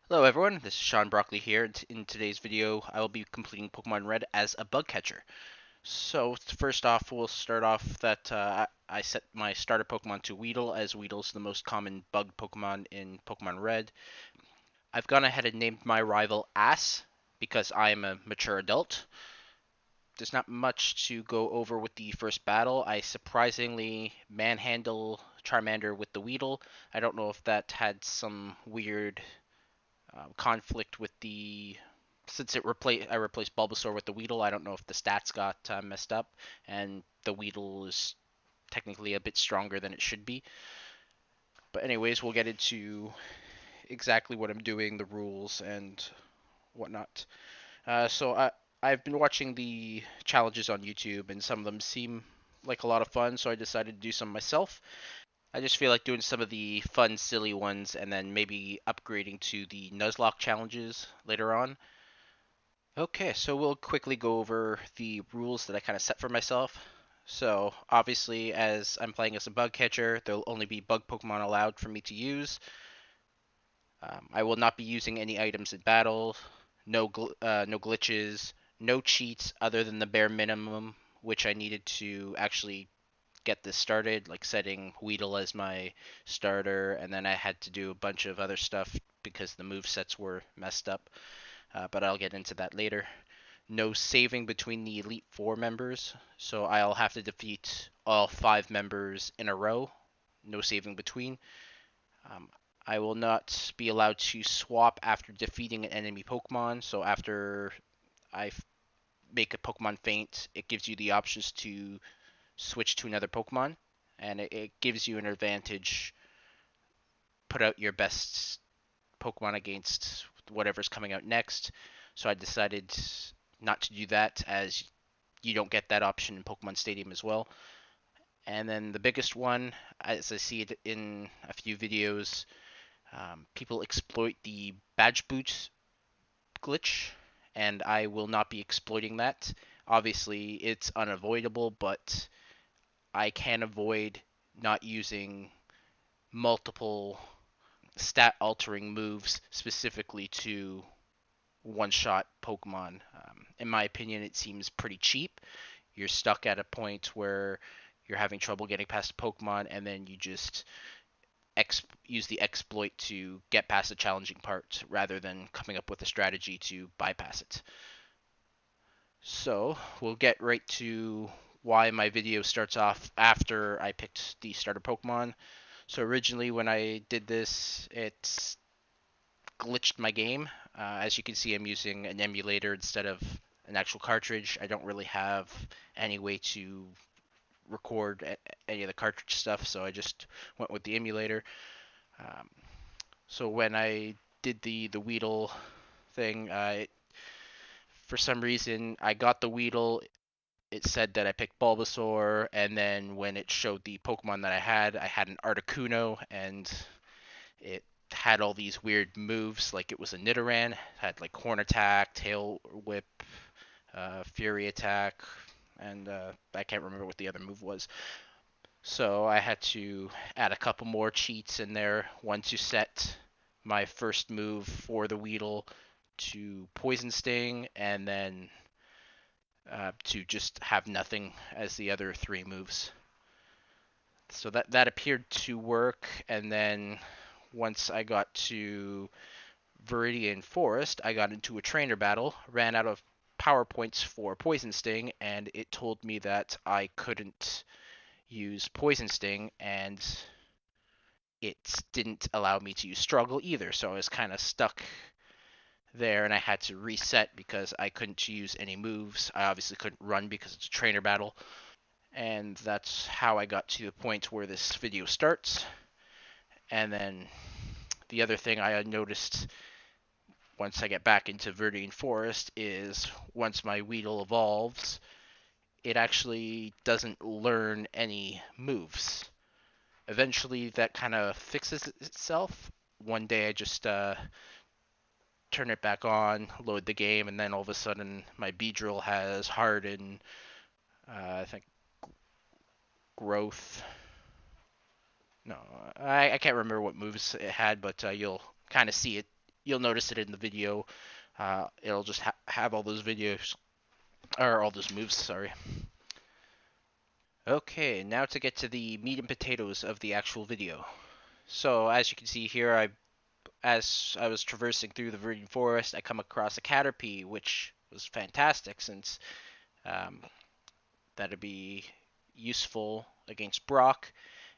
Hello everyone, this is Sean Broccoli here. In today's video, I will be completing Pokemon Red as a bug catcher. So first off, we'll start off that I set my starter Pokemon to Weedle, as Weedle is the most common bug Pokemon in Pokemon Red. I've gone ahead and named my rival Ass, because I am a mature adult. There's not much to go over with the first battle. I surprisingly manhandle Charmander with the Weedle. I don't know if that had some weird conflict with the since I replaced Bulbasaur with the Weedle. I don't know if the stats got messed up, and the Weedle is technically a bit stronger than it should be. But anyways, we'll get into exactly what I'm doing, the rules, and whatnot. I've been watching the challenges on YouTube, and some of them seem like a lot of fun, so I decided to do some myself. I just feel like doing some of the fun, silly ones, and then maybe upgrading to the Nuzlocke challenges later on. Okay, so we'll quickly go over the rules that I kind of set for myself. So, obviously, as I'm playing as a bug catcher, there'll only be bug Pokemon allowed for me to use. I will not be using any items in battle, no glitches, no cheats other than the bare minimum, which I needed to actually get this started, like setting Weedle as my starter, and then I had to do a bunch of other stuff because the move sets were messed up. But I'll get into that later. No saving between the Elite Four members, so I'll have to defeat all five members in a row. No saving between. Um, I will not be allowed to swap after defeating an enemy Pokemon. So after I make a Pokemon faint, it gives you the options to switch to another Pokemon, and it gives you an advantage. Put out your best Pokemon against whatever's coming out next. So I decided not to do that, as you don't get that option in Pokemon Stadium as well. And then the biggest one, as I see it in a few videos, people exploit the Badgeboost glitch, and I will not be exploiting that. Obviously, it's unavoidable, but I can avoid not using multiple stat altering moves specifically to one shot Pokemon. In my opinion, it seems pretty cheap. You're stuck at a point where you're having trouble getting past a Pokemon, and then you just use the exploit to get past the challenging part rather than coming up with a strategy to bypass it. So we'll get right to why my video starts off after I picked the starter Pokemon. So originally when I did this, it glitched my game. As you can see, I'm using an emulator instead of an actual cartridge. I don't really have any way to record any of the cartridge stuff, so I just went with the emulator. Um, so when I did the Weedle thing, for some reason I got the Weedle. It said that I picked Bulbasaur, and then when it showed the Pokemon that I had an Articuno, and it had all these weird moves, like it was a Nidoran. It had like Horn Attack, Tail Whip, Fury Attack, and I can't remember what the other move was. So I had to add a couple more cheats in there. One to set my first move for the Weedle to Poison Sting, and then to just have nothing as the other three moves. So that appeared to work, and then once I got to Viridian Forest, I got into a trainer battle, ran out of power points for Poison Sting, and it told me that I couldn't use Poison Sting, and it didn't allow me to use Struggle either, so I was kind of stuck there, and I had to reset because I couldn't use any moves. I obviously couldn't run because it's a trainer battle, and that's how I got to the point where this video starts. And then the other thing I noticed once I get back into Viridian Forest is once my Weedle evolves, it actually doesn't learn any moves. Eventually, that kind of fixes itself. One day, I just turn it back on, load the game, and then all of a sudden, my Beedrill has Harden, I think Growth. No, I can't remember what moves it had, but you'll kind of see it you'll notice it in the video. It'll just have all those videos, or all those moves, sorry. Okay, now to get to the meat and potatoes of the actual video. So, as you can see here, as I was traversing through the Verdant Forest, I come across a Caterpie, which was fantastic since um, that'd be useful against Brock,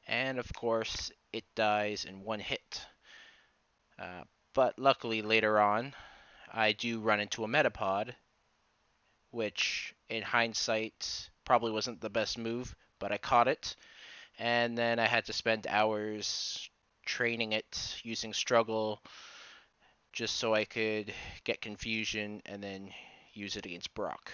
and of course, it dies in one hit. Uh, but luckily, later on, I do run into a Metapod, which in hindsight probably wasn't the best move, but I caught it, and then I had to spend hours training it using Struggle just so I could get Confusion and then use it against Brock.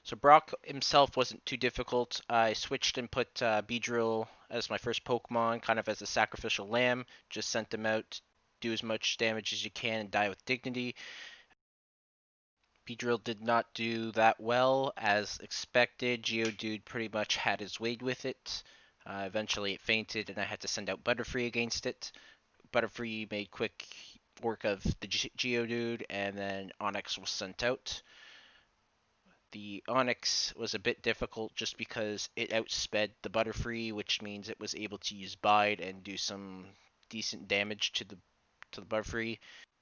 So Brock himself wasn't too difficult. I switched and put Beedrill as my first Pokemon, kind of as a sacrificial lamb. Just sent him out, do as much damage as you can, and die with dignity. Beedrill did not do that well, as expected. Geodude pretty much had his way with it. Eventually it fainted, and I had to send out Butterfree against it. Butterfree made quick work of the Geodude, and then Onix was sent out. The Onix was a bit difficult just because it outsped the Butterfree, which means it was able to use Bide and do some decent damage to the Butterfree.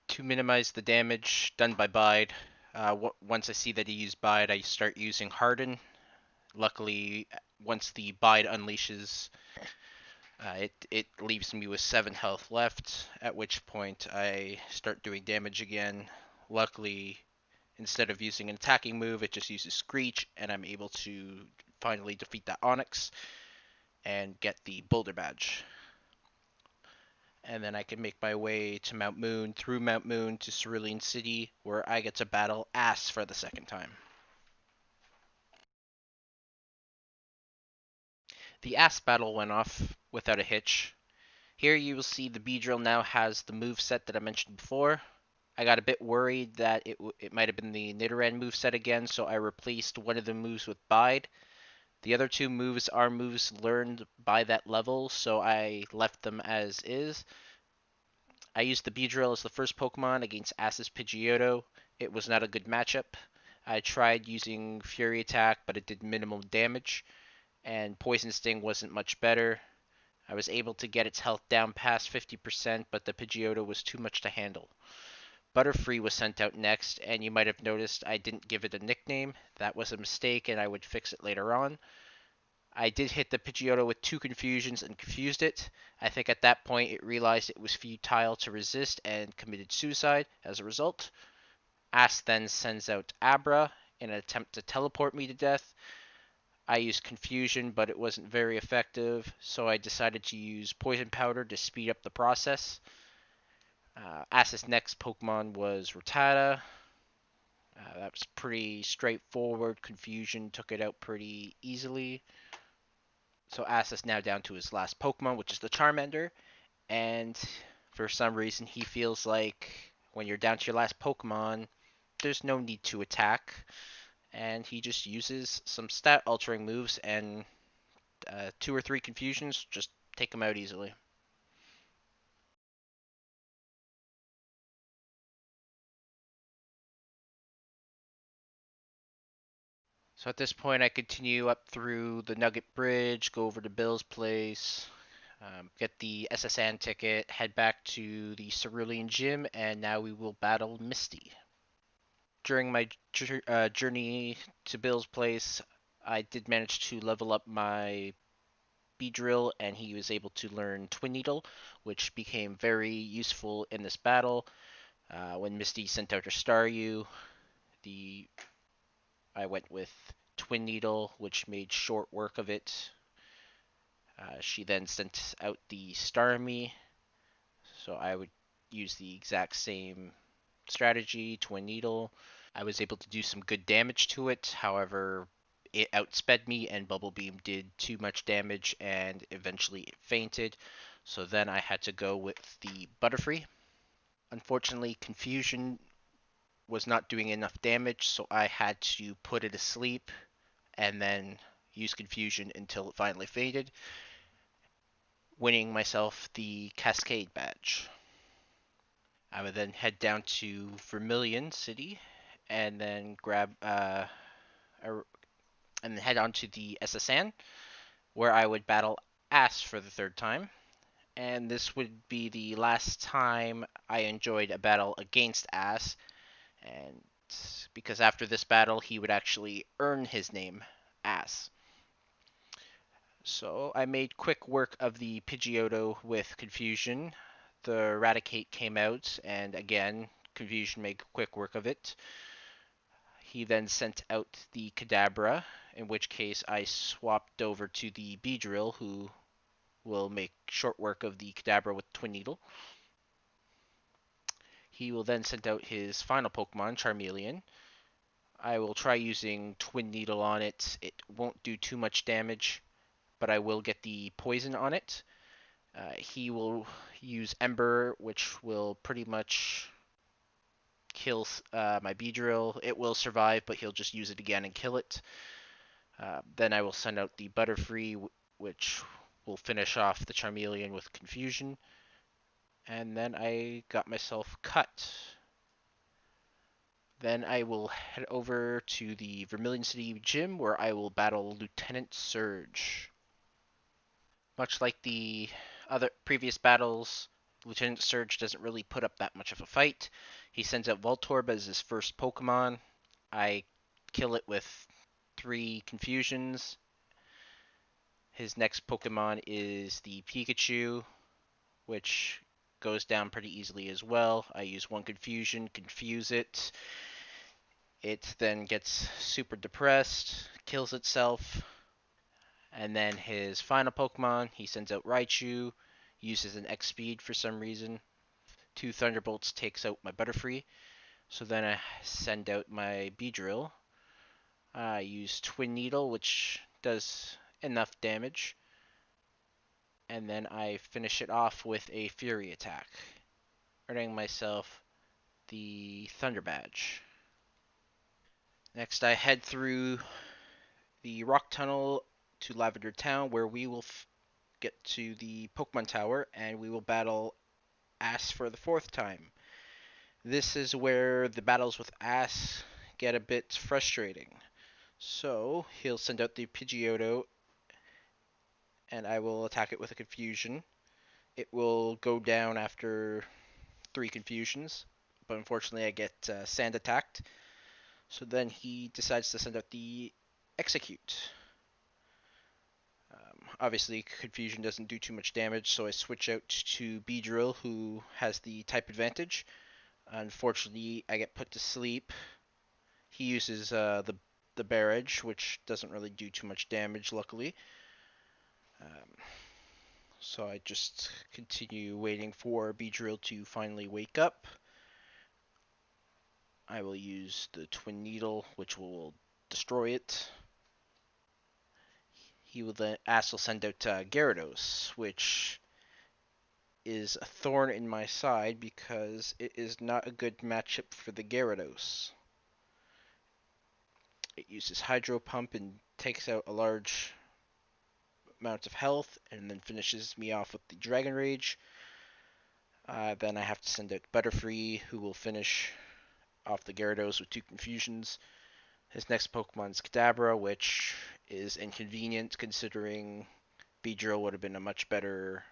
To minimize the damage done by Bide, once I see that he used Bide, I start using Harden. Luckily, once the Bide unleashes, it leaves me with 7 health left, at which point I start doing damage again. Luckily, instead of using an attacking move, it just uses Screech, and I'm able to finally defeat that Onix and get the Boulder Badge. And then I can make my way to Mount Moon, through Mount Moon to Cerulean City, where I get to battle Ass for the second time. The Ass battle went off without a hitch. Here you will see the Beedrill now has the move set that I mentioned before. I got a bit worried that it might have been the Nidoran moveset again, so I replaced one of the moves with Bide. The other two moves are moves learned by that level, so I left them as is. I used the Beedrill as the first Pokemon against Ass's Pidgeotto. It was not a good matchup. I tried using Fury Attack, but it did minimal damage, and Poison Sting wasn't much better. I was able to get its health down past 50%, but the Pidgeotto was too much to handle. Butterfree was sent out next, and you might have noticed I didn't give it a nickname. That was a mistake, and I would fix it later on. I did hit the Pidgeotto with 2 confusions and confused it. I think at that point it realized it was futile to resist and committed suicide as a result. Ass then sends out Abra in an attempt to teleport me to death. I used confusion, but it wasn't very effective, so I decided to use Poison Powder to speed up the process. Ass's next Pokemon was Rattata. That was pretty straightforward. Confusion took it out pretty easily. So Ass is now down to his last Pokemon, which is the Charmander. And for some reason, he feels like when you're down to your last Pokemon, there's no need to attack. And he just uses some stat altering moves, and 2 or 3 confusions just take him out easily. So at this point, I continue up through the Nugget Bridge, go over to Bill's place, get the SSN ticket, head back to the Cerulean Gym, and now we will battle Misty. During my journey to Bill's place, I did manage to level up my Beedrill, and he was able to learn Twin Needle, which became very useful in this battle. When Misty sent out her Staryu, the I went with Twin Needle, which made short work of it. She then sent out the Starmie, so I would use the exact same strategy, Twin Needle. I was able to do some good damage to it, however, it outsped me and Bubble Beam did too much damage and eventually it fainted. So then I had to go with the Butterfree. Unfortunately, Confusion was not doing enough damage, so I had to put it asleep and then use Confusion until it finally faded, winning myself the Cascade badge. I would then head down to Vermilion City and then and then head on to the SSN where I would battle Ass for the third time. And this would be the last time I enjoyed a battle against Ass, and because after this battle he would actually earn his name, Ass. So I made quick work of the Pidgeotto with Confusion. The Eradicate came out, and again, Confusion made quick work of it. He then sent out the Kadabra, in which case I swapped over to the Beedrill, who will make short work of the Kadabra with Twin Needle. He will then send out his final Pokemon, Charmeleon. I will try using Twin Needle on it. It won't do too much damage, but I will get the poison on it. He will use Ember, which will pretty much kill my Beedrill. It will survive, but he'll just use it again and kill it. Then I will send out the Butterfree, which will finish off the Charmeleon with Confusion. And then I got myself cut. Then I will head over to the Vermilion City gym where I will battle Lieutenant Surge. Much like the other previous battles, Lieutenant Surge doesn't really put up that much of a fight. He sends out Voltorb as his first Pokemon. I kill it with 3 Confusions. His next Pokemon is the Pikachu, which goes down pretty easily as well. I use 1 Confusion, confuse it. It then gets super depressed, kills itself. And then his final Pokemon, he sends out Raichu, uses an X speed for some reason. 2 Thunderbolts takes out my Butterfree. So then I send out my Beedrill. I use Twin Needle, which does enough damage. And then I finish it off with a Fury attack, earning myself the Thunder Badge. Next, I head through the Rock Tunnel to Lavender Town, where we will get to the Pokemon Tower, and we will battle Ass for the 4th time. This is where the battles with Ass get a bit frustrating. So, he'll send out the Pidgeotto, and I will attack it with a Confusion. It will go down after 3 Confusions, but unfortunately I get Sand attacked. So then he decides to send out the Execute. Obviously, Confusion doesn't do too much damage, so I switch out to Beedrill, who has the type advantage. Unfortunately, I get put to sleep. He uses the Barrage, which doesn't really do too much damage, luckily. So I just continue waiting for Beedrill to finally wake up. I will use the Twin Needle, which will destroy it. He will then also send out Gyarados, which is a thorn in my side because it is not a good matchup for the Gyarados. It uses Hydro Pump and takes out a large amount of health and then finishes me off with the Dragon Rage. Then I have to send out Butterfree, who will finish off the Gyarados with 2 Confusions. His next Pokemon is Kadabra, which is inconvenient considering Beedrill would have been a much better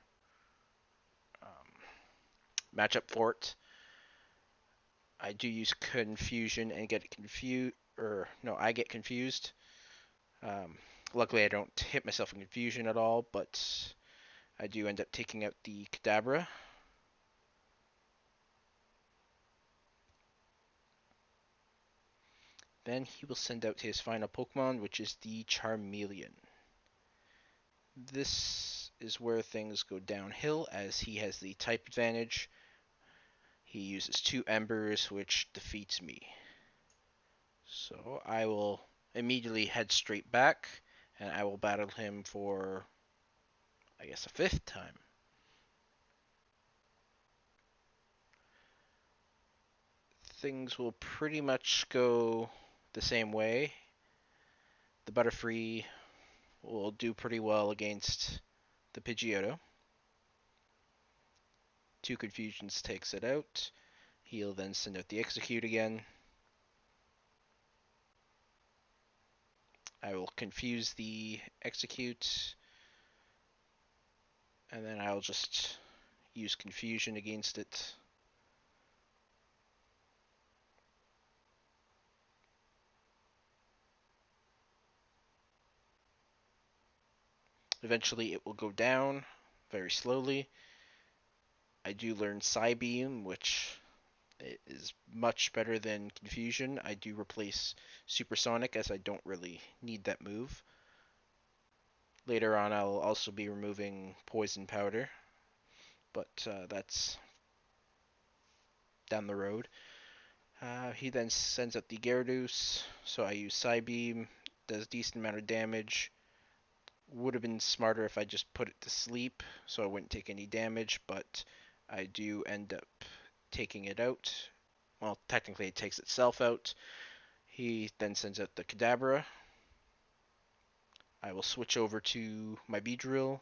matchup for it. I do use Confusion and get confused, I get confused. Luckily, I don't hit myself in Confusion at all, but I do end up taking out the Kadabra. Then he will send out his final Pokemon, which is the Charmeleon. This is where things go downhill, as he has the type advantage. He uses 2 Embers, which defeats me. So I will immediately head straight back, and I will battle him for, I guess, a 5th time. Things will pretty much go the same way. The Butterfree will do pretty well against the Pidgeotto. 2 Confusions takes it out. He'll then send out the Execute again. I will confuse the Execute, and then I'll just use Confusion against it. Eventually it will go down very slowly. I do learn Psybeam, which is much better than Confusion. I do replace Supersonic as I don't really need that move. Later on I'll also be removing Poison Powder, but that's down the road. He then sends out the Gyarados, so I use Psybeam, does a decent amount of damage. Would have been smarter if I just put it to sleep, so I wouldn't take any damage, but I do end up taking it out. Well, technically it takes itself out. He then sends out the Kadabra. I will switch over to my Beedrill.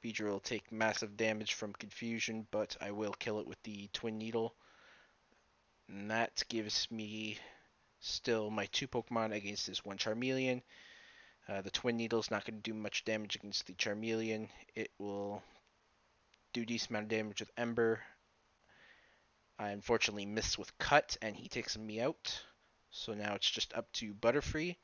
Beedrill will take massive damage from Confusion, but I will kill it with the Twin Needle. And that gives me still my 2 Pokemon against this 1 Charmeleon. The Twin Needle is not going to do much damage against the Charmeleon. It will do a decent amount of damage with Ember. I unfortunately miss with Cut, and he takes me out. So now it's just up to Butterfree.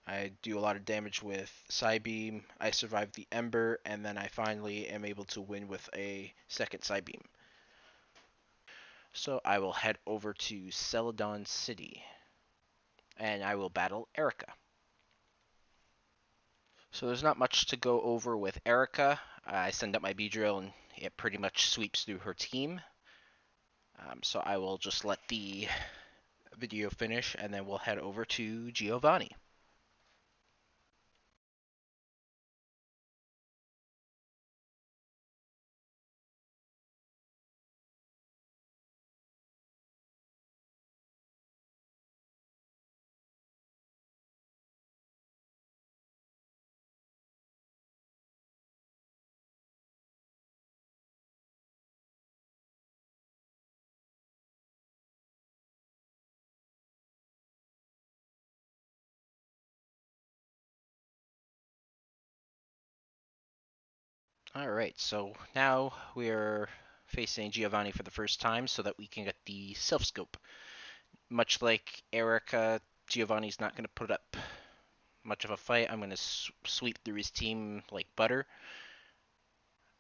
I do a lot of damage with Psybeam. I survive the Ember, and then I finally am able to win with a second Psybeam. So I will head over to Celadon City, and I will battle Erica. So there's not much to go over with Erica. I send up my Beedrill, and it pretty much sweeps through her team. So I will just let the video finish, and then we'll head over to Giovanni. Alright, so now we're facing Giovanni for the first time so that we can get the self-scope. Much like Erica, Giovanni's not going to put up much of a fight. I'm going to sweep through his team like butter.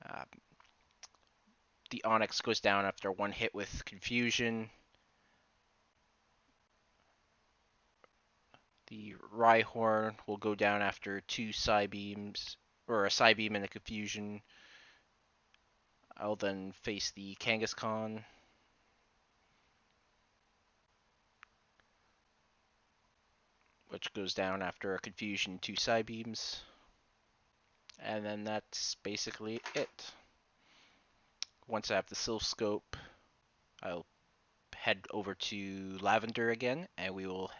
Uh, the Onix goes down after one hit with Confusion. The Rhyhorn will go down after 2 Psybeams, or a Psybeam and a Confusion. I'll then face the Kangaskhan. Which goes down after a Confusion, 2 Psybeams. And then that's basically it. Once I have the Silph Scope, I'll head over to Lavender again, and we will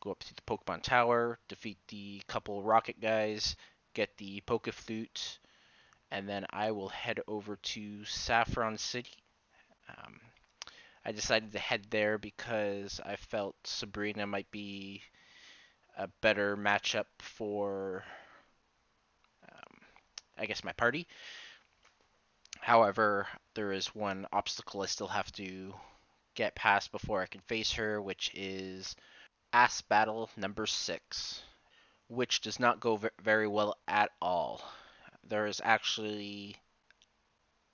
go up to the Pokemon Tower, defeat the couple Rocket guys, get the Pokeflute, and then I will head over to Saffron City. I decided to head there because I felt Sabrina might be a better matchup for, I guess, my party. However, there is one obstacle I still have to get past before I can face her, which is Ass Battle number 6, which does not go very well at all. There is actually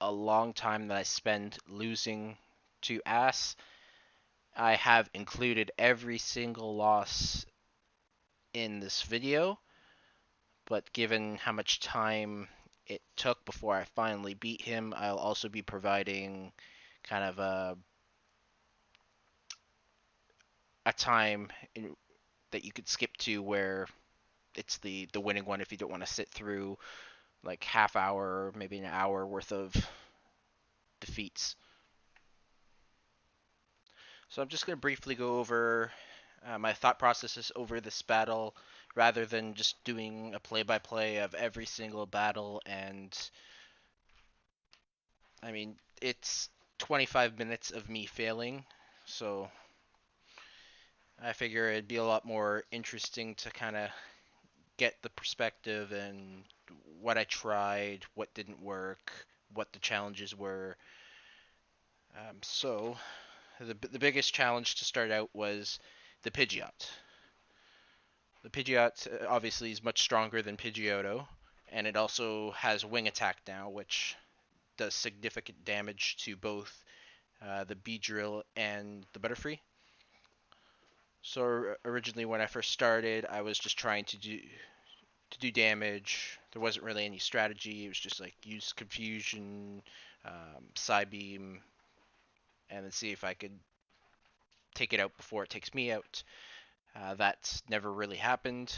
a long time that I spend losing to Ass. I have included every single loss in this video, but given how much time it took before I finally beat him, I'll also be providing kind of a time that you could skip to where it's the winning one if you don't want to sit through like half hour, maybe an hour worth of defeats. So I'm just going to briefly go over my thought processes over this battle rather than just doing a play-by-play of every single battle. And I mean, it's 25 minutes of me failing, so I figure it'd be a lot more interesting to kind of get the perspective and what I tried, what didn't work, what the challenges were. So the biggest challenge to start out was the Pidgeot. The Pidgeot obviously is much stronger than Pidgeotto, and it also has wing attack now, which does significant damage to both the Beedrill and the Butterfree. So originally, when I first started, I was just trying to do damage. There wasn't really any strategy. It was just like use Confusion, Psybeam, and then see if I could take it out before it takes me out. That's never really happened.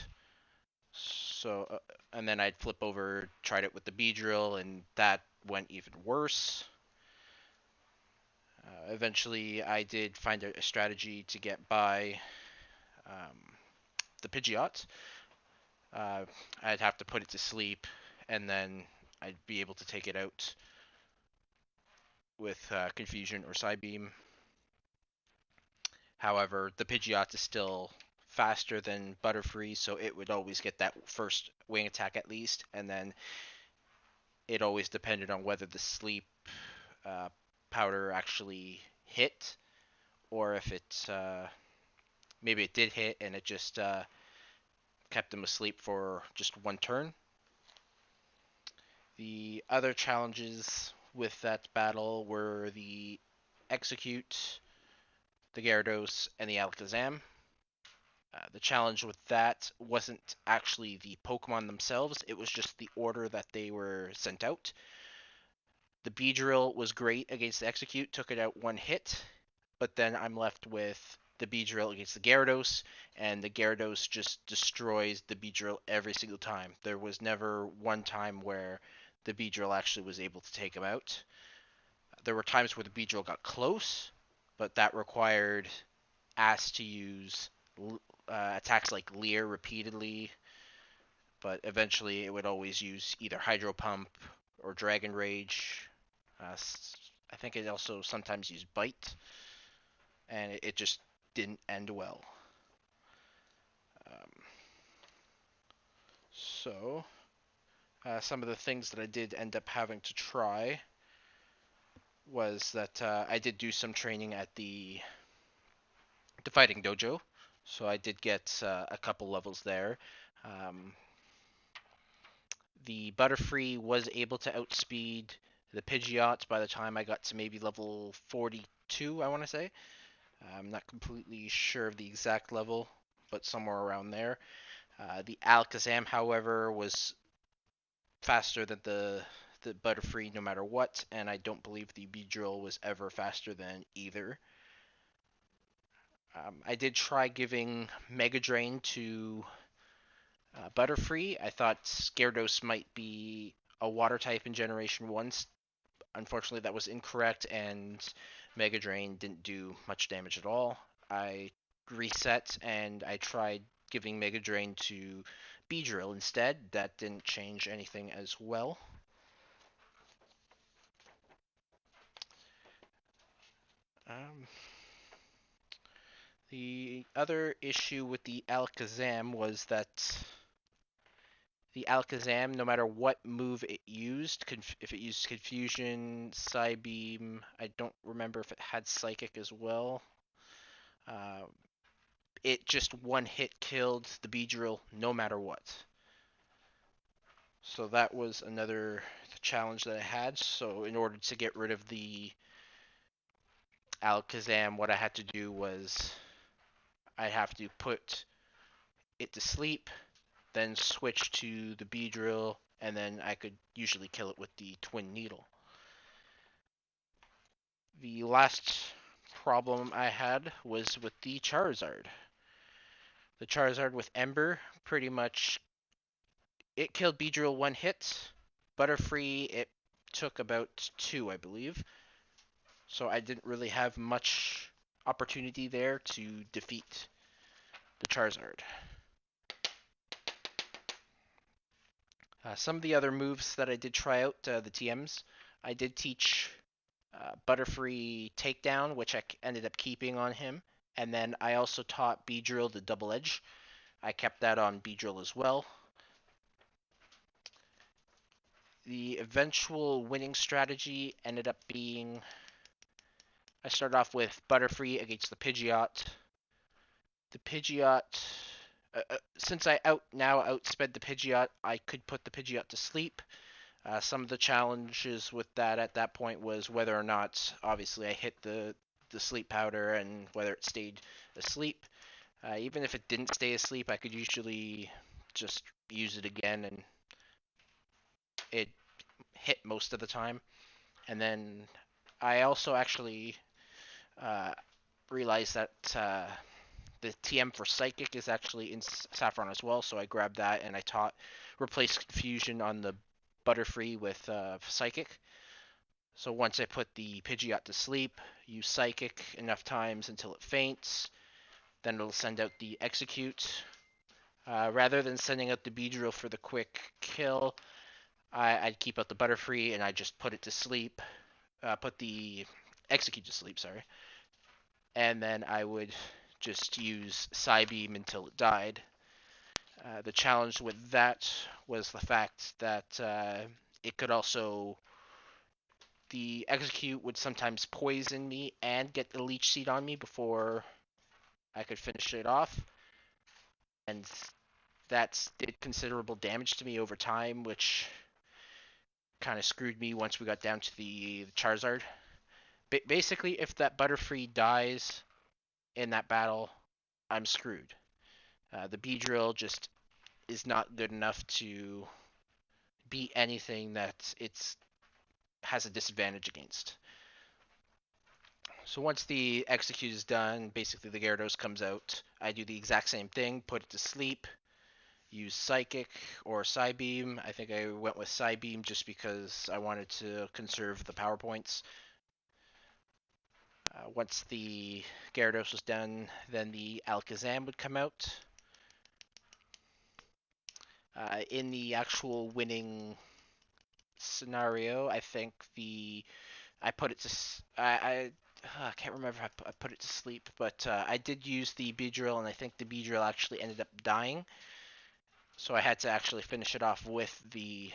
So, and then I'd flip over, tried it with the Beedrill, and that went even worse. Eventually, I did find a strategy to get by the Pidgeot. I'd have to put it to sleep, and then I'd be able to take it out with Confusion or Psybeam. However, the Pidgeot is still faster than Butterfree, so it would always get that first wing attack at least, and then it always depended on whether the sleep uh, powder actually hit, or if it maybe it did hit and it just kept him asleep for just one turn. The other challenges with that battle were the Execute, the Gyarados, and the Alakazam. The challenge with that wasn't actually the Pokemon themselves, it was just the order that they were sent out. The Beedrill was great against the Execute, took it out one hit, but then I'm left with the Beedrill against the Gyarados, and the Gyarados just destroys the Beedrill every single time. There was never one time where the Beedrill actually was able to take him out. There were times where the Beedrill got close, but that required Ass to use attacks like Leer repeatedly, but eventually it would always use either Hydro Pump or Dragon Rage. I think it also sometimes used Bite, and it just didn't end well. Um, so, some of the things that I did end up having to try was that I did do some training at the Fighting Dojo, so I did get a couple levels there. The Butterfree was able to outspeed the Pidgeot by the time I got to maybe level 42, I want to say. I'm not completely sure of the exact level, but somewhere around there. The Alakazam, however, was faster than the Butterfree no matter what, and I don't believe the Beedrill was ever faster than either. I did try giving Mega Drain to Butterfree. I thought Gyarados might be a water type in Generation 1. Unfortunately, that was incorrect, and Mega Drain didn't do much damage at all. I reset, and I tried giving Mega Drain to Beedrill instead. That didn't change anything as well. The other issue with the Alakazam was that the Alakazam, no matter what move it used, if it used Confusion, Psybeam, I don't remember if it had Psychic as well. It just one hit killed the Beedrill no matter what. So that was another challenge that I had. So in order to get rid of the Alakazam, what I had to do was I have to put it to sleep, then switch to the Beedrill, and then I could usually kill it with the Twin Needle. The last problem I had was with the Charizard. The Charizard with Ember, pretty much, it killed Beedrill one hit. Butterfree, it took about two, I believe. So I didn't really have much opportunity there to defeat the Charizard. Some of the other moves that I did try out, the TMs, I did teach Butterfree takedown, which I ended up keeping on him. And then I also taught Beedrill the double edge. I kept that on Beedrill as well. The eventual winning strategy ended up being I started off with Butterfree against the Pidgeot. The Pidgeot, since I outsped the Pidgeot, I could put the Pidgeot to sleep. Some of the challenges with that at that point was whether or not, obviously, I hit the sleep powder and whether it stayed asleep. Even if it didn't stay asleep, I could usually just use it again and it hit most of the time. And then I also actually uh, realized that the TM for Psychic is actually in Saffron as well, so I grabbed that and I replaced Confusion on the Butterfree with Psychic. So once I put the Pidgeot to sleep, use Psychic enough times until it faints, then it'll send out the Execute. Rather than sending out the Beedrill for the quick kill, I'd keep out the Butterfree and I just put it to sleep. Put the Execute to sleep, sorry. And then I would just use Psybeam until it died. The challenge with that was the fact that it could also the Execute would sometimes poison me and get the Leech Seed on me before I could finish it off, and that did considerable damage to me over time, which kind of screwed me once we got down to the Charizard. Basically, if that Butterfree dies in that battle, I'm screwed. The Beedrill just is not good enough to beat anything that it's has a disadvantage against. So once the execute is done, basically the Gyarados comes out. I do the exact same thing, put it to sleep, use Psychic or Psybeam. I think I went with Psybeam just because I wanted to conserve the power points. Once the Gyarados was done, then the Alakazam would come out. In the actual winning scenario, I think I put it to I can't remember if I put it to sleep, but I did use the Beedrill, and I think the Beedrill actually ended up dying. So I had to actually finish it off with the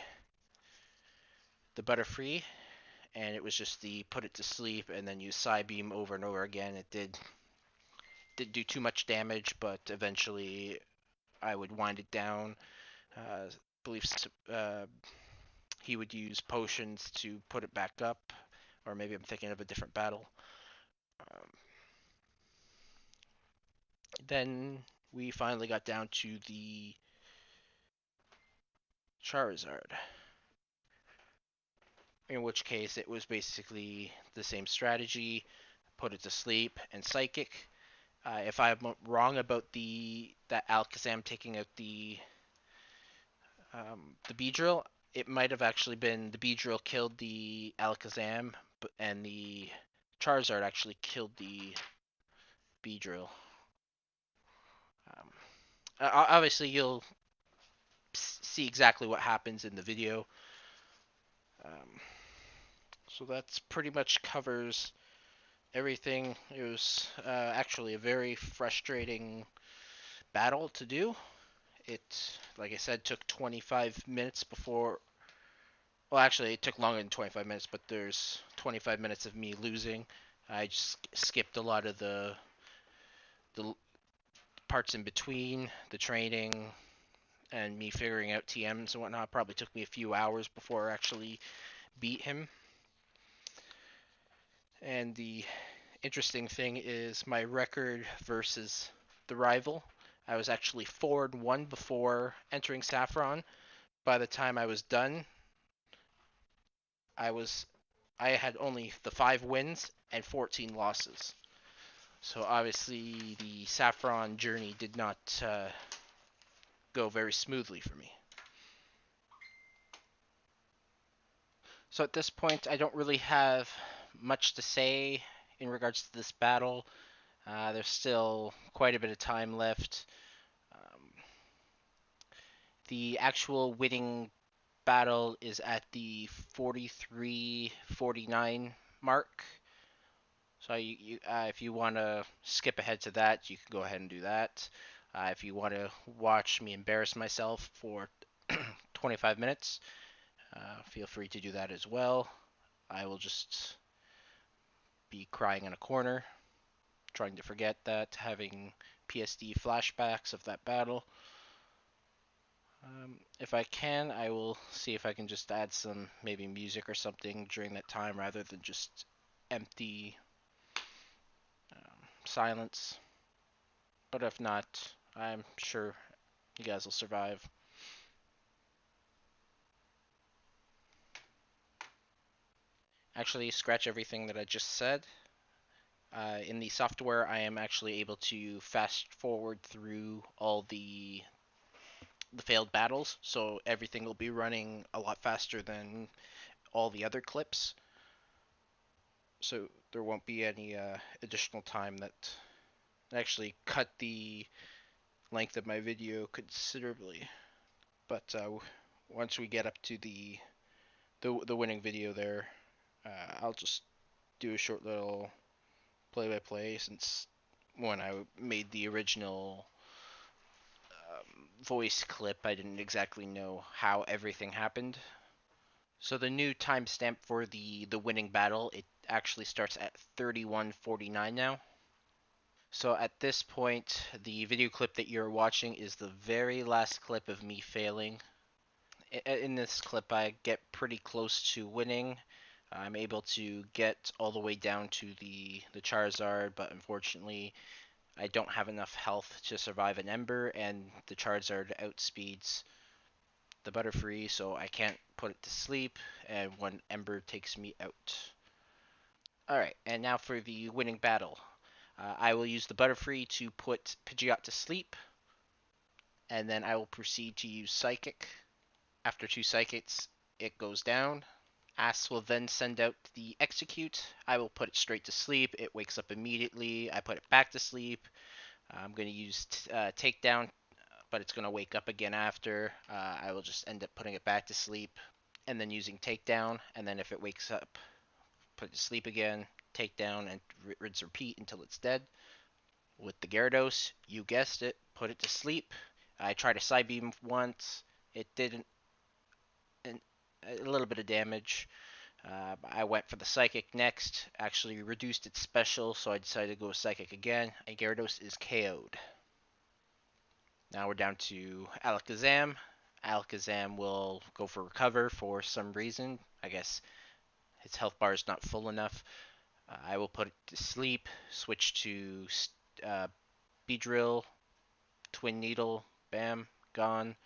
Butterfree, and it was just the put it to sleep and then use Psybeam over and over again. It did do too much damage, but eventually I would wind it down. Believe he would use potions to put it back up, or maybe I'm thinking of a different battle. Then we finally got down to the Charizard, in which case it was basically the same strategy, put it to sleep and Psychic. If I'm wrong about that Alakazam taking out the Beedrill, it might have actually been the Beedrill killed the Alakazam, and the Charizard actually killed the Beedrill. Obviously, you'll see exactly what happens in the video. So that's pretty much covers everything. It was actually a very frustrating battle to do. It, like I said, took 25 minutes before. Well, actually, it took longer than 25 minutes, but there's 25 minutes of me losing. I just skipped a lot of the parts in between, the training, and me figuring out TMs and whatnot. Probably took me a few hours before I actually beat him. And the interesting thing is my record versus the rival. I was actually 4-1 before entering Saffron. By the time I was done, I had only the 5 wins and 14 losses. So obviously the Saffron journey did not go very smoothly for me. So at this point, I don't really have much to say in regards to this battle. There's still quite a bit of time left. The actual winning battle is at the 43-49 mark. So if you want to skip ahead to that, you can go ahead and do that. If you want to watch me embarrass myself for 25 minutes, feel free to do that as well. I will just be crying in a corner, trying to forget that, having PSD flashbacks of that battle. If I can, I will see if I can just add some maybe music or something during that time rather than just empty silence. But if not, I'm sure you guys will survive. Actually, scratch everything that I just said. In the software, I am actually able to fast forward through all the failed battles, so everything will be running a lot faster than all the other clips. So there won't be any additional time that actually cut the length of my video considerably. But once we get up to the winning video there, I'll just do a short little play-by-play since when I made the original voice clip, I didn't exactly know how everything happened. So the new timestamp for the winning battle, it actually starts at 31:49 now. So at this point, the video clip that you're watching is the very last clip of me failing. In this clip, I get pretty close to winning. I'm able to get all the way down to the Charizard, but unfortunately, I don't have enough health to survive an Ember, and the Charizard outspeeds the Butterfree, so I can't put it to sleep, and one Ember takes me out. Alright, and now for the winning battle. I will use the Butterfree to put Pidgeot to sleep, and then I will proceed to use Psychic. After 2 Psychics, it goes down. Ass will then send out the Execute. I will put it straight to sleep. It wakes up immediately. I put it back to sleep. I'm going to use Takedown, but it's going to wake up again after. I will just end up putting it back to sleep and then using Takedown. And then if it wakes up, put it to sleep again, Takedown, and rinse repeat until it's dead. With the Gyarados, you guessed it, put it to sleep. I tried a Psybeam once. It didn't. A little bit of damage. I went for the Psychic next, actually reduced its special, so I decided to go with Psychic again, and Gyarados is KO'd. Now we're down to Alakazam. Alakazam will go for Recover for some reason. I guess his health bar is not full enough. I will put it to sleep, switch to Beedrill, Twin Needle, bam, gone.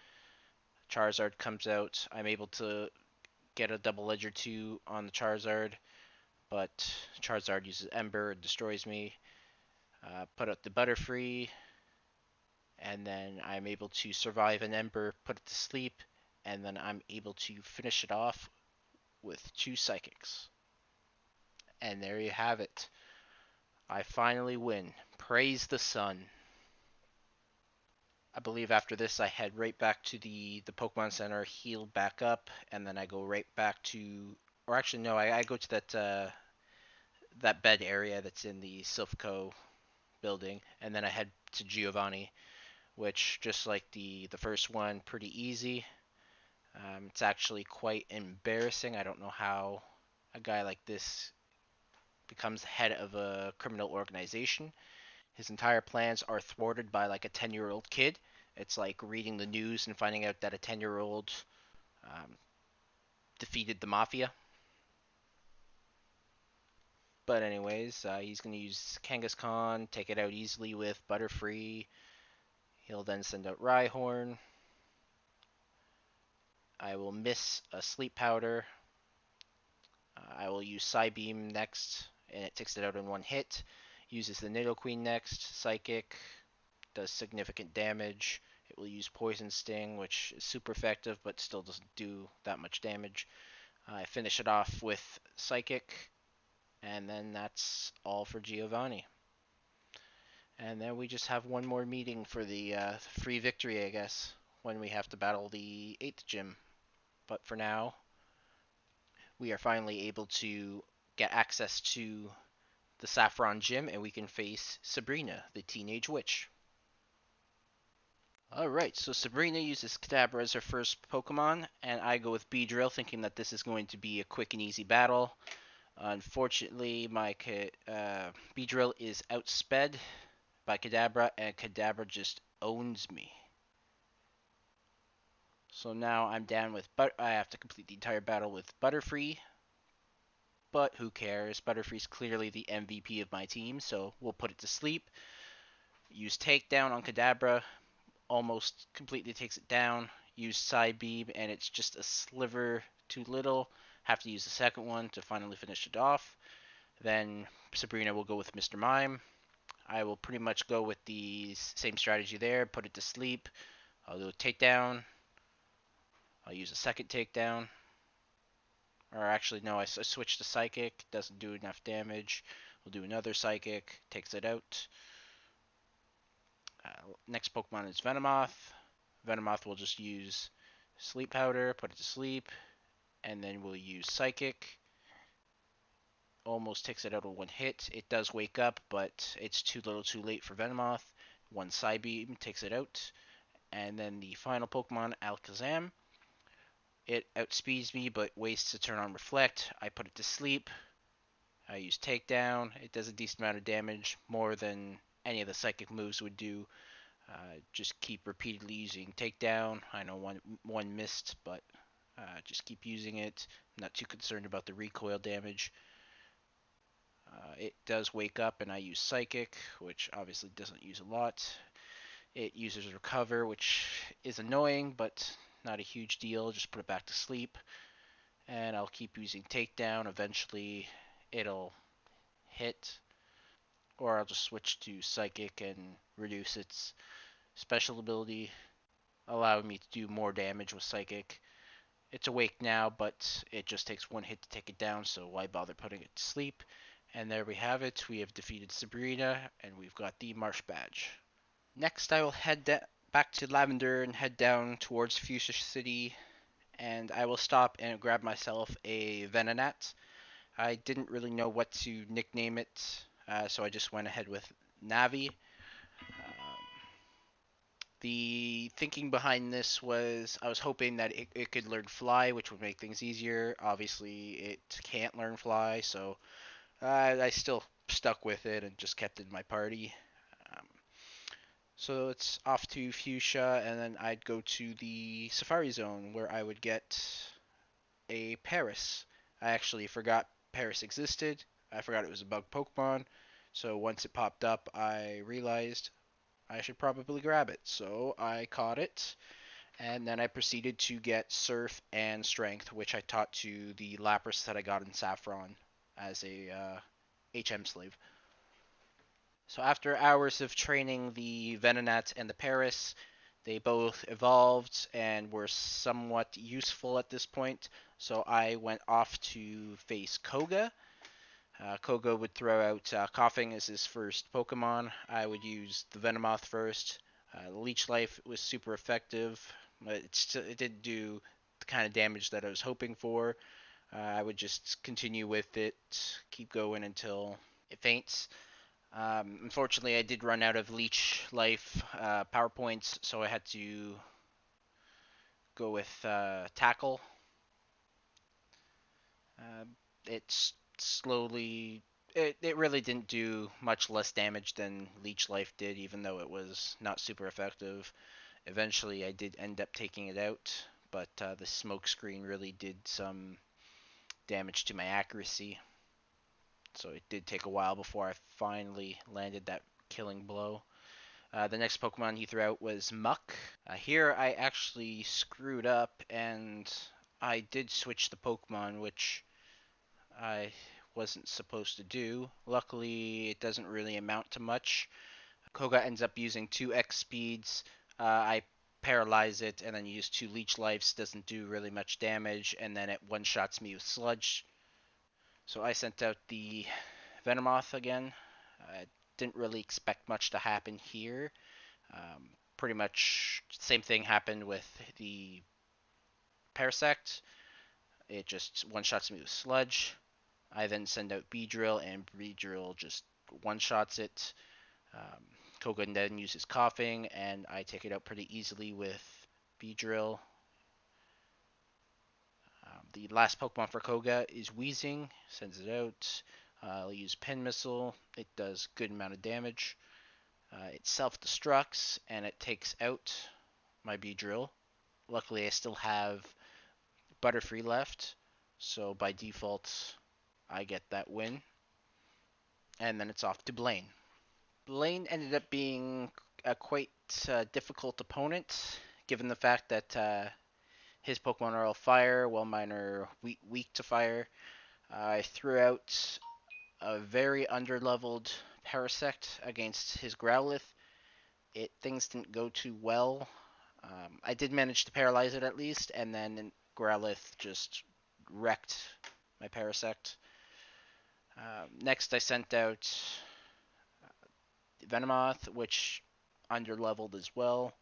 Charizard comes out. I'm able to get a double edge or two on the Charizard, but Charizard uses Ember and destroys me. Put out the Butterfree, and then I'm able to survive an Ember, put it to sleep, and then I'm able to finish it off with 2 Psychics. And there you have it. I finally win. Praise the sun. I believe after this I head right back to the Pokemon Center, heal back up, and then I go right back to, or actually no, I go to that bed area that's in the Silphco building, and then I head to Giovanni, which just like the first one, pretty easy. It's actually quite embarrassing. I don't know how a guy like this becomes head of a criminal organization. His entire plans are thwarted by like a 10-year-old kid. It's like reading the news and finding out that a 10-year-old um, defeated the mafia. But anyways, he's going to use Kangaskhan, take it out easily with Butterfree. He'll then send out Rhyhorn. I will miss a Sleep Powder. I will use Psybeam next, and it takes it out in one hit. Uses the Nidoqueen next, Psychic, does significant damage. It will use Poison Sting, which is super effective, but still doesn't do that much damage. I finish it off with Psychic, and then that's all for Giovanni. And then we just have one more meeting for the free victory, I guess, when we have to battle the 8th gym. But for now, we are finally able to get access to the Saffron Gym, and we can face Sabrina, the Teenage Witch. Alright, so Sabrina uses Kadabra as her first Pokemon, and I go with Beedrill, thinking that this is going to be a quick and easy battle. Unfortunately, my Beedrill is outsped by Kadabra, and Kadabra just owns me. So now I'm down with I have to complete the entire battle with Butterfree, but who cares? Butterfree's clearly the MVP of my team, so we'll put it to sleep. Use Takedown on Kadabra, almost completely takes it down. Use Side Beam, and it's just a sliver too little. Have to use the second one to finally finish it off. Then Sabrina will go with Mr. Mime. I will pretty much go with the same strategy there. Put it to sleep. I'll do a takedown. I'll use a second takedown. Or actually, no, I switched to Psychic. Doesn't do enough damage. We'll do another Psychic. Takes it out. Next Pokemon is Venomoth. Venomoth will just use Sleep Powder, put it to sleep, and then we'll use Psychic. Almost takes it out with one hit. It does wake up, but it's too little too late for Venomoth. One Side Beam takes it out. And then the final Pokemon, Alakazam. It outspeeds me, but wastes a turn on Reflect. I put it to sleep. I use Takedown. It does a decent amount of damage, more than any of the Psychic moves would do. Just keep repeatedly using Takedown. I know one missed, but just keep using it. I'm not too concerned about the recoil damage. It does wake up, and I use Psychic, which obviously doesn't use a lot. It uses Recover, which is annoying, but not a huge deal. Just put it back to sleep. And I'll keep using Takedown. Eventually, it'll hit. Or I'll just switch to Psychic and reduce its special ability, allowing me to do more damage with Psychic. It's awake now, but it just takes one hit to take it down, so why bother putting it to sleep? And there we have it. We have defeated Sabrina, and we've got the Marsh Badge. Next, I will head back to Lavender and head down towards Fuchsia City, and I will stop and grab myself a Venonat. I didn't really know what to nickname it, so I just went ahead with Navi. The thinking behind this was I was hoping that it could learn Fly, which would make things easier. Obviously, it can't learn Fly, so I still stuck with it and just kept it in my party. So it's off to Fuchsia, and then I'd go to the Safari Zone where I would get a Paris. I actually forgot Paris existed. I forgot it was a bug Pokemon. So once it popped up, I realized I should probably grab it. So I caught it, and then I proceeded to get Surf and Strength, which I taught to the Lapras that I got in Saffron as a HM slave. So after hours of training the Venonat and the Paris, they both evolved and were somewhat useful at this point. So I went off to face Koga. Koga would throw out Coughing as his first Pokemon. I would use the Venomoth first. Leech Life was super effective, but it didn't do the kind of damage that I was hoping for. I would just continue with it, keep going until it faints. Unfortunately, I did run out of Leech Life power points, so I had to go with Tackle. It's slowly. It really didn't do much less damage than Leech Life did, even though it was not super effective. Eventually, I did end up taking it out, but the smoke screen really did some damage to my accuracy. So it did take a while before I finally landed that killing blow. The next Pokemon he threw out was Muck. Here I actually screwed up and I did switch the Pokemon, which I wasn't supposed to do. Luckily, it doesn't really amount to much. Koga ends up using 2x speeds. I paralyze it and then use 2 Leech Lives. Doesn't do really much damage, and then it one-shots me with Sludge. So I sent out the Venomoth again. I didn't really expect much to happen here. Pretty much same thing happened with the Parasect. It just one-shots me with Sludge. I then send out Beedrill, and Beedrill just one-shots it. Um, Koga then uses Coughing, and I take it out pretty easily with Beedrill. The last Pokemon for Koga is Wheezing, sends it out. I'll use Pen Missile, it does good amount of damage. It self-destructs, and it takes out my Beedrill. Luckily, I still have Butterfree left, so by default, I get that win. And then it's off to Blaine. Blaine ended up being a quite difficult opponent, given the fact that his Pokemon are all fire, while mine are weak to fire. I threw out a very underleveled Parasect against his Growlithe. Things didn't go too well. I did manage to paralyze it at least, and then Growlithe just wrecked my Parasect. Next, I sent out Venomoth, which underleveled as well.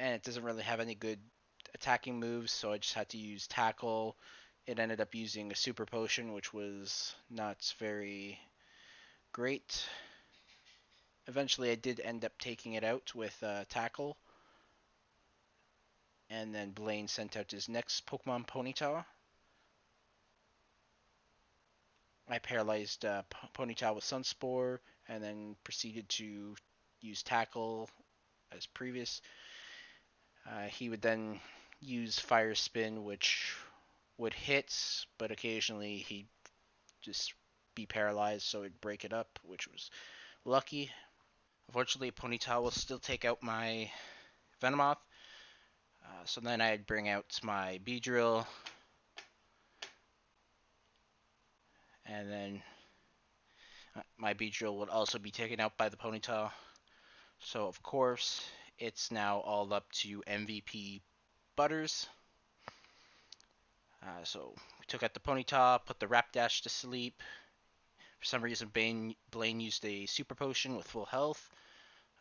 And it doesn't really have any good attacking moves, so I just had to use Tackle. It ended up using a Super Potion, which was not very great. Eventually, I did end up taking it out with Tackle. And then Blaine sent out his next Pokemon, Ponyta. I paralyzed Ponyta with Sunspore, and then proceeded to use Tackle as previous. He would then use Fire Spin, which would hit, but occasionally he'd just be paralyzed, so it'd break it up, which was lucky. Unfortunately, Ponyta will still take out my Venomoth. So then I'd bring out my Beedrill, and then my Beedrill would also be taken out by the Ponyta. So of course, it's now all up to MVP Butters. So we took out the Ponyta, put the Rapidash to sleep. For some reason, Blaine used a Super Potion with full health.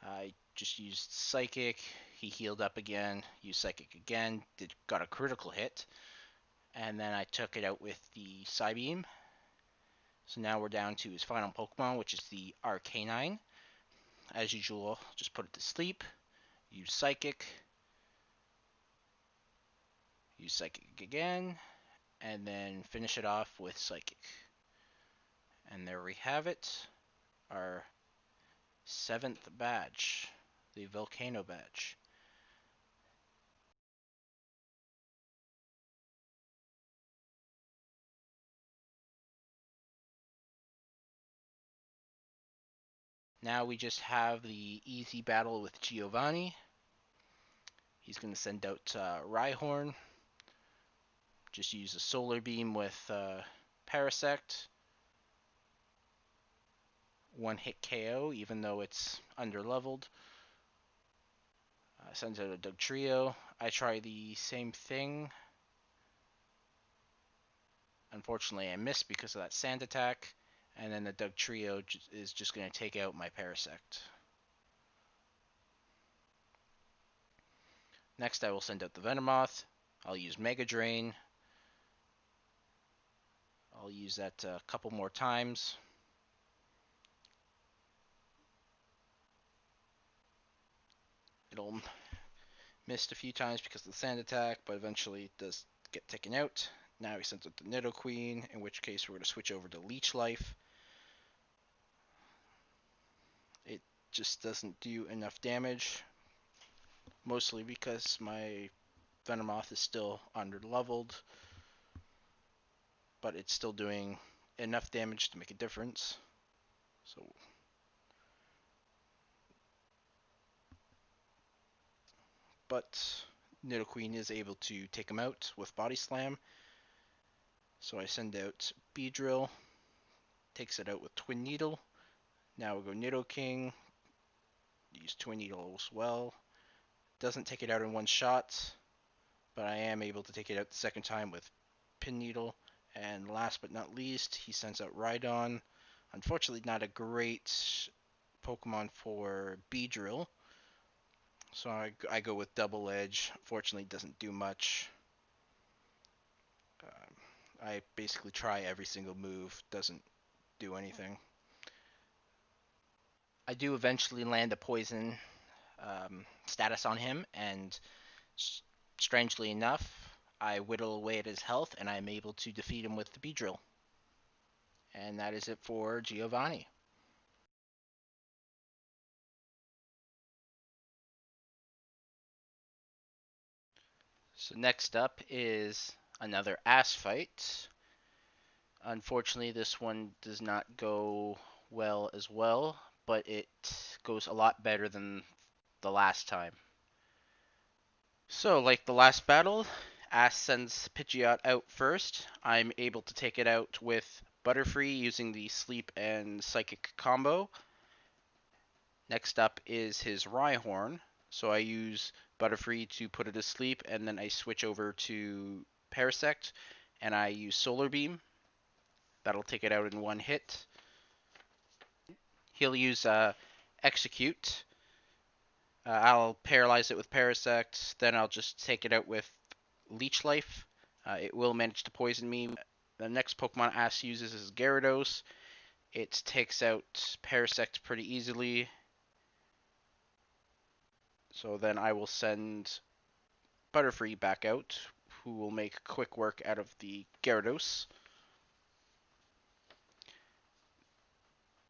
I just used Psychic. He healed up again. Used Psychic again. Got a critical hit. And then I took it out with the Psybeam. So now we're down to his final Pokemon, which is the Arcanine. As usual, just put it to sleep. Use Psychic. Use Psychic again. And then finish it off with Psychic. And there we have it. Our 7th badge. The Volcano badge. Now we just have the easy battle with Giovanni. He's going to send out Rhyhorn. Just use a Solar Beam with Parasect. One hit KO, even though it's underleveled. Sends out a Dugtrio. I try the same thing. Unfortunately, I missed because of that Sand attack. And then the Dugtrio is just going to take out my Parasect. Next, I will send out the Venomoth. I'll use Mega Drain. I'll use that a couple more times. It'll miss a few times because of the Sand attack, but eventually it does get taken out. Now he sends out the Nidoqueen, in which case we're going to switch over to Leech Life. It just doesn't do enough damage, mostly because my Venomoth is still under-leveled, but it's still doing enough damage to make a difference. So but Nidoqueen is able to take him out with Body Slam. So I send out Beedrill, takes it out with Twin Needle. Now we'll go Nidoking, use Twin Needle as well. Doesn't take it out in one shot, but I am able to take it out the second time with Pin Needle. And last but not least, he sends out Rhydon. Unfortunately, not a great Pokemon for Beedrill. So I go with Double Edge. Fortunately, doesn't do much. I basically try every single move, doesn't do anything. I do eventually land a poison status on him, and strangely enough, I whittle away at his health, and I'm able to defeat him with the Beedrill. And that is it for Giovanni. So next up is another ass fight. Unfortunately, this one does not go well as well, but it goes a lot better than the last time. So, like the last battle, Ass sends Pidgeot out first. I'm able to take it out with Butterfree using the Sleep and Psychic combo. Next up is his Rhyhorn. So I use Butterfree to put it to sleep, and then I switch over to Parasect, and I use Solar Beam. That'll take it out in one hit. He'll use Execute. I'll paralyze it with Parasect, then I'll just take it out with Leech Life. It will manage to poison me. The next Pokemon Ash uses is Gyarados. It takes out Parasect pretty easily. So then I will send Butterfree back out, who will make quick work out of the Gyarados.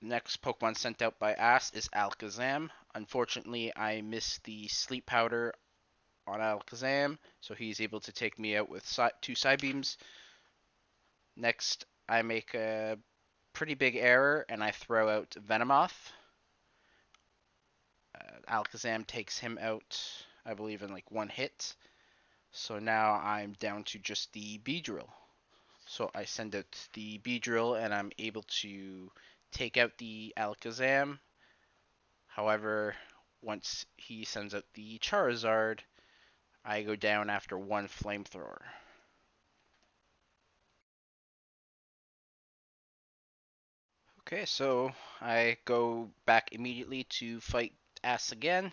Next Pokemon sent out by Ass is Alakazam. Unfortunately, I missed the Sleep Powder on Alakazam, so he's able to take me out with two Psybeams. Next, I make a pretty big error, and I throw out Venomoth. Alakazam takes him out, I believe, in like one hit. So now I'm down to just the Beedrill. So I send out the Beedrill, and I'm able to take out the Alakazam. However, once he sends out the Charizard, I go down after one Flamethrower. Okay, so I go back immediately to fight Ass again.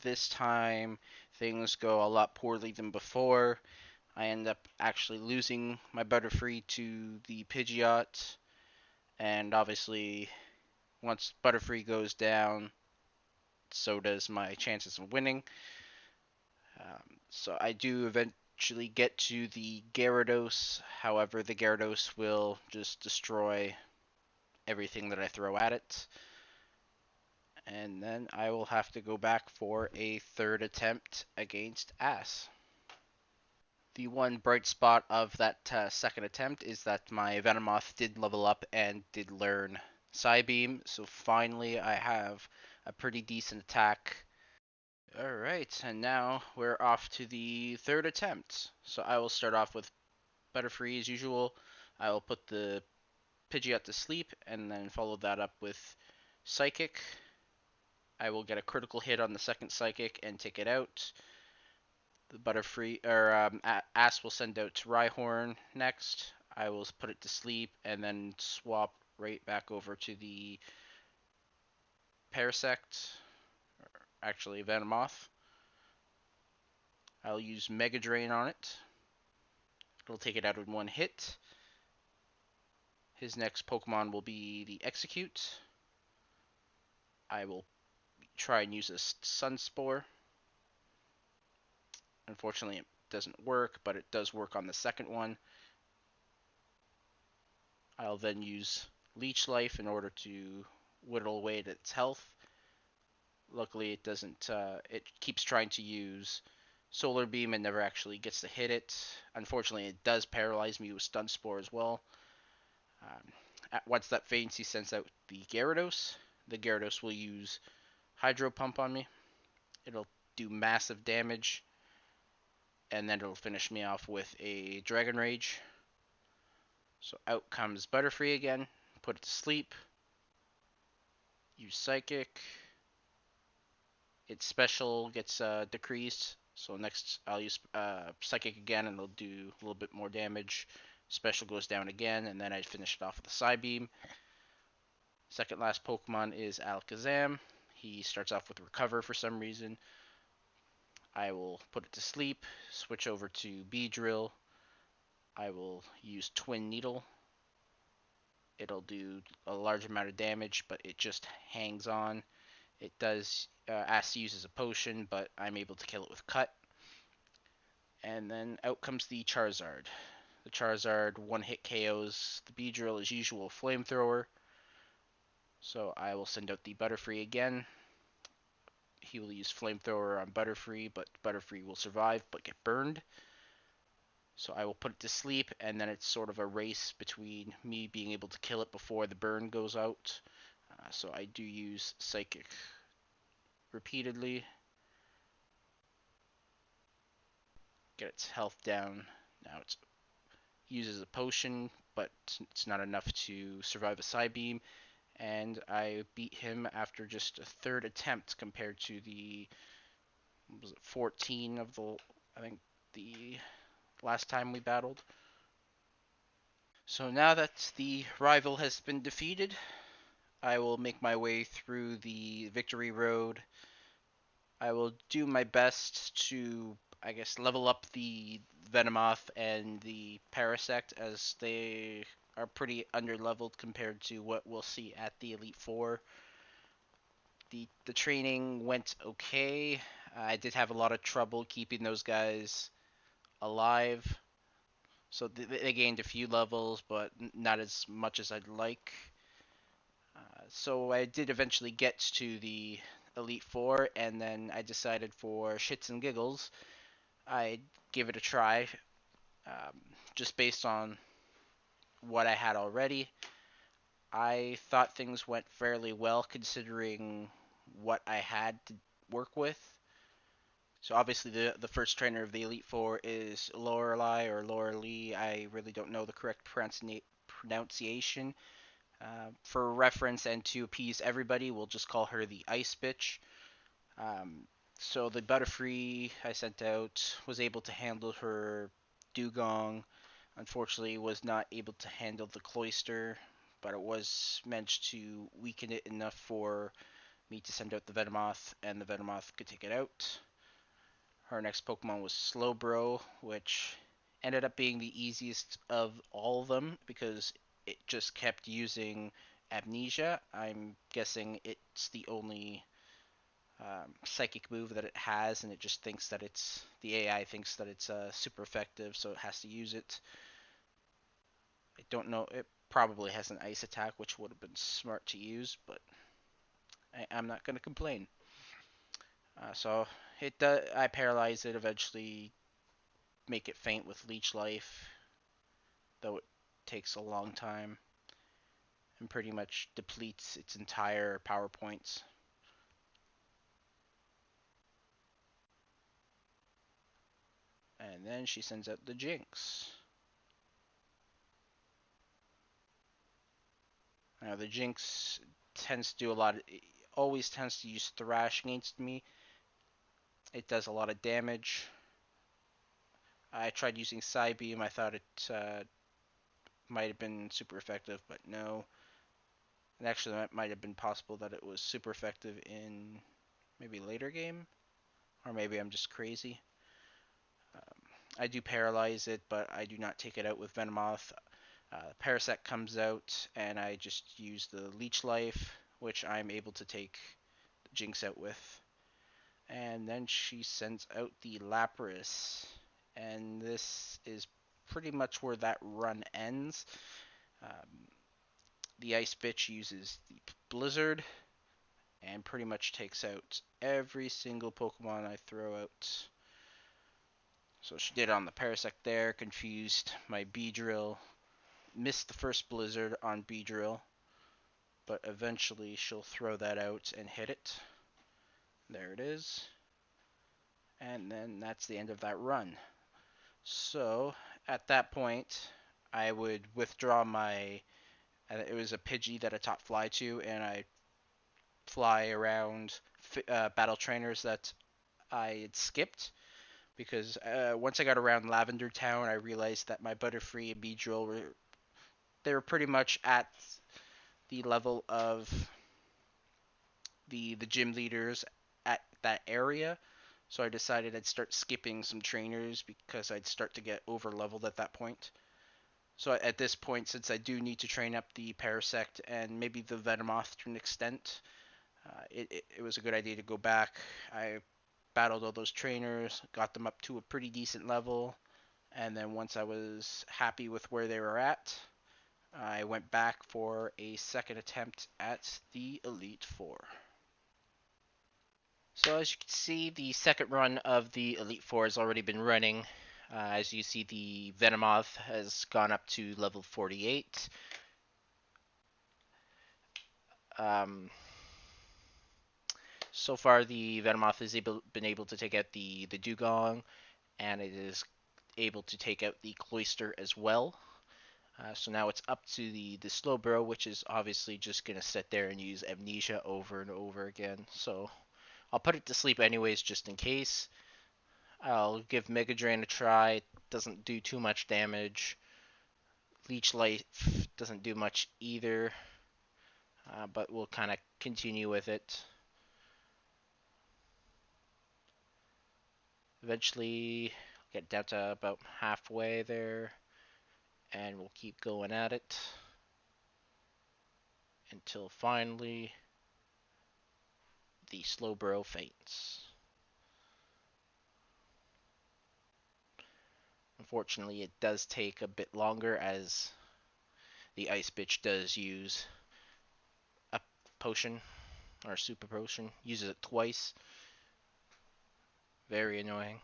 This time things go a lot poorly than before. I end up actually losing my Butterfree to the Pidgeot, and obviously once Butterfree goes down, so does my chances of winning. So I do eventually get to the Gyarados. However, the Gyarados will just destroy everything that I throw at it. And then I will have to go back for a third attempt against Ass. The one bright spot of that second attempt is that my Venomoth did level up and did learn Psybeam, so finally I have a pretty decent attack. Alright, and now we're off to the third attempt. So I will start off with Butterfree as usual. I will put the Pidgeot to sleep and then follow that up with Psychic. I will get a critical hit on the second Psychic and take it out. The Butterfree or Ass will send out to Rhyhorn next. I will put it to sleep and then swap right back over to the Parasect, actually Venomoth. I'll use Mega Drain on it. It'll take it out in one hit. His next Pokemon will be the Execute. I will try and use a Sunspore. Unfortunately, it doesn't work, but it does work on the second one. I'll then use Leech Life in order to whittle away at its health. Luckily, it doesn't. It keeps trying to use Solar Beam and never actually gets to hit it. Unfortunately, it does paralyze me with Stun Spore as well. Once that faints, he sends out the Gyarados. The Gyarados will use Hydro Pump on me. It'll do massive damage, and then it'll finish me off with a Dragon Rage. So out comes Butterfree again. Put it to sleep. Use Psychic. Its special gets decreased. So next I'll use Psychic again, and it'll do a little bit more damage. Special goes down again, and then I finish it off with a Psybeam. Second last Pokemon is Alakazam. He starts off with Recover for some reason. I will put it to sleep, switch over to Beedrill. I will use Twin Needle. It'll do a large amount of damage, but it just hangs on. It does ask to use as a potion, but I'm able to kill it with Cut. And then out comes the Charizard. The Charizard one-hit KOs the Beedrill as usual Flamethrower. So I will send out the Butterfree again. He will use Flamethrower on Butterfree, but Butterfree will survive but get burned. So I will put it to sleep, and then it's sort of a race between me being able to kill it before the burn goes out. So I do use Psychic repeatedly. Get its health down. Now it uses a potion, but it's not enough to survive a Psybeam. And I beat him after just a third attempt compared to the, was it 14 of the, I think the last time we battled. So now that the rival has been defeated, I will make my way through the victory road. I will do my best to, I guess, level up the Venomoth and the Parasect, as they are pretty underleveled compared to what we'll see at the Elite Four. The training went okay. I did have a lot of trouble keeping those guys alive. So they gained a few levels, but not as much as I'd like. So I did eventually get to the Elite Four, and then I decided for shits and giggles, I'd give it a try, just based on what I had already. I thought things went fairly well considering what I had to work with. So obviously the first trainer of the Elite Four is Lorelei or Lorelee. I really don't know the correct pronunciation. For reference and to appease everybody, we'll just call her the Ice Bitch. So the Butterfree I sent out was able to handle her Dugong. Unfortunately, was not able to handle the Cloister, but it was meant to weaken it enough for me to send out the Venomoth, and the Venomoth could take it out. Her next Pokemon was Slowbro, which ended up being the easiest of all of them because it just kept using Amnesia. I'm guessing it's the only psychic move that it has, and it just thinks that the AI thinks that it's super effective, so it has to use it. I don't know. It probably has an ice attack, which would have been smart to use, but I'm not going to complain. So it does. I paralyze it, eventually make it faint with Leech Life, though it takes a long time, and pretty much depletes its entire power points. And then she sends out the Jinx. Now the Jinx tends to do a lot. Always tends to use Thrash against me. It does a lot of damage. I tried using Psybeam. I thought it might have been super effective, but no. And actually, that might have been possible that it was super effective in maybe later game, or maybe I'm just crazy. I do paralyze it, but I do not take it out with Venomoth. Parasect comes out, and I just use the Leech Life, which I'm able to take Jinx out with. And then she sends out the Lapras, and this is pretty much where that run ends. The Ice Bitch uses the Blizzard, and pretty much takes out every single Pokemon I throw out. So she did it on the Parasect there, confused my Beedrill, missed the first Blizzard on Beedrill, but eventually she'll throw that out and hit it. There it is. And then that's the end of that run. So at that point, I would withdraw my, it was a Pidgey that I taught Fly to, and I fly around battle trainers that I had skipped, because once I got around Lavender Town, I realized that my Butterfree and Beedrill were pretty much at the level of the gym leaders at that area. So I decided I'd start skipping some trainers because I'd start to get over leveled at that point. So at this point, since I do need to train up the Parasect and maybe the Venomoth to an extent, it was a good idea to go back. I battled all those trainers, got them up to a pretty decent level, and then once I was happy with where they were at, I went back for a second attempt at the Elite Four. So as you can see, the second run of the Elite Four has already been running. As you see, the Venomoth has gone up to level 48. So far, the Venomoth has been able to take out the Dugong, and it is able to take out the Cloister as well. So now it's up to the Slowbro, which is obviously just going to sit there and use Amnesia over and over again. So I'll put it to sleep anyways, just in case. I'll give Mega Drain a try. It doesn't do too much damage. Leech Life doesn't do much either, but we'll kind of continue with it. Eventually, get down to about halfway there, and we'll keep going at it until finally the Slowbro faints. Unfortunately, it does take a bit longer as the Ice Bitch does use a potion, or a super potion, uses it twice. Very annoying.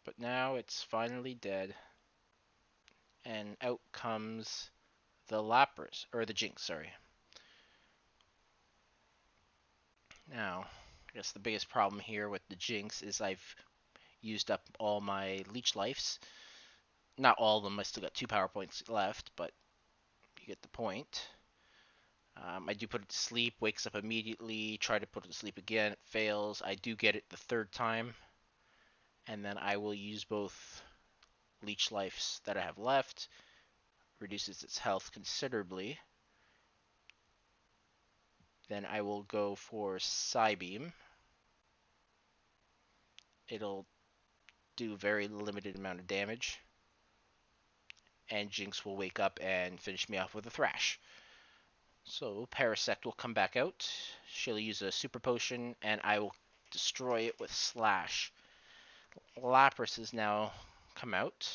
But now it's finally dead. And out comes the Lapras, or the Jinx, sorry. Now, I guess the biggest problem here with the Jinx is I've used up all my Leech Lives. Not all of them, I still got 2 power points left, but you get the point. I do put it to sleep, wakes up immediately, try to put it to sleep again, it fails. I do get it the 3rd time, and then I will use both Leech Lives that I have left, reduces its health considerably. Then I will go for Psybeam. It'll do a very limited amount of damage. And Jinx will wake up and finish me off with a Thrash. So Parasect will come back out. She'll use a Super Potion, and I will destroy it with Slash. Lapras has now come out.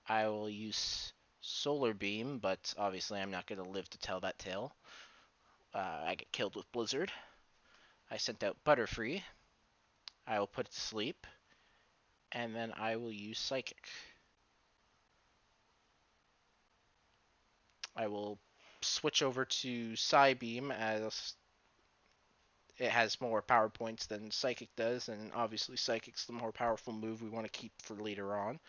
I will use Solar Beam, but obviously I'm not going to live to tell that tale. I get killed with Blizzard. I sent out Butterfree. I will put it to sleep. And then I will use Psychic. I will switch over to Psybeam as it has more power points than Psychic does, and obviously Psychic's the more powerful move we want to keep for later on.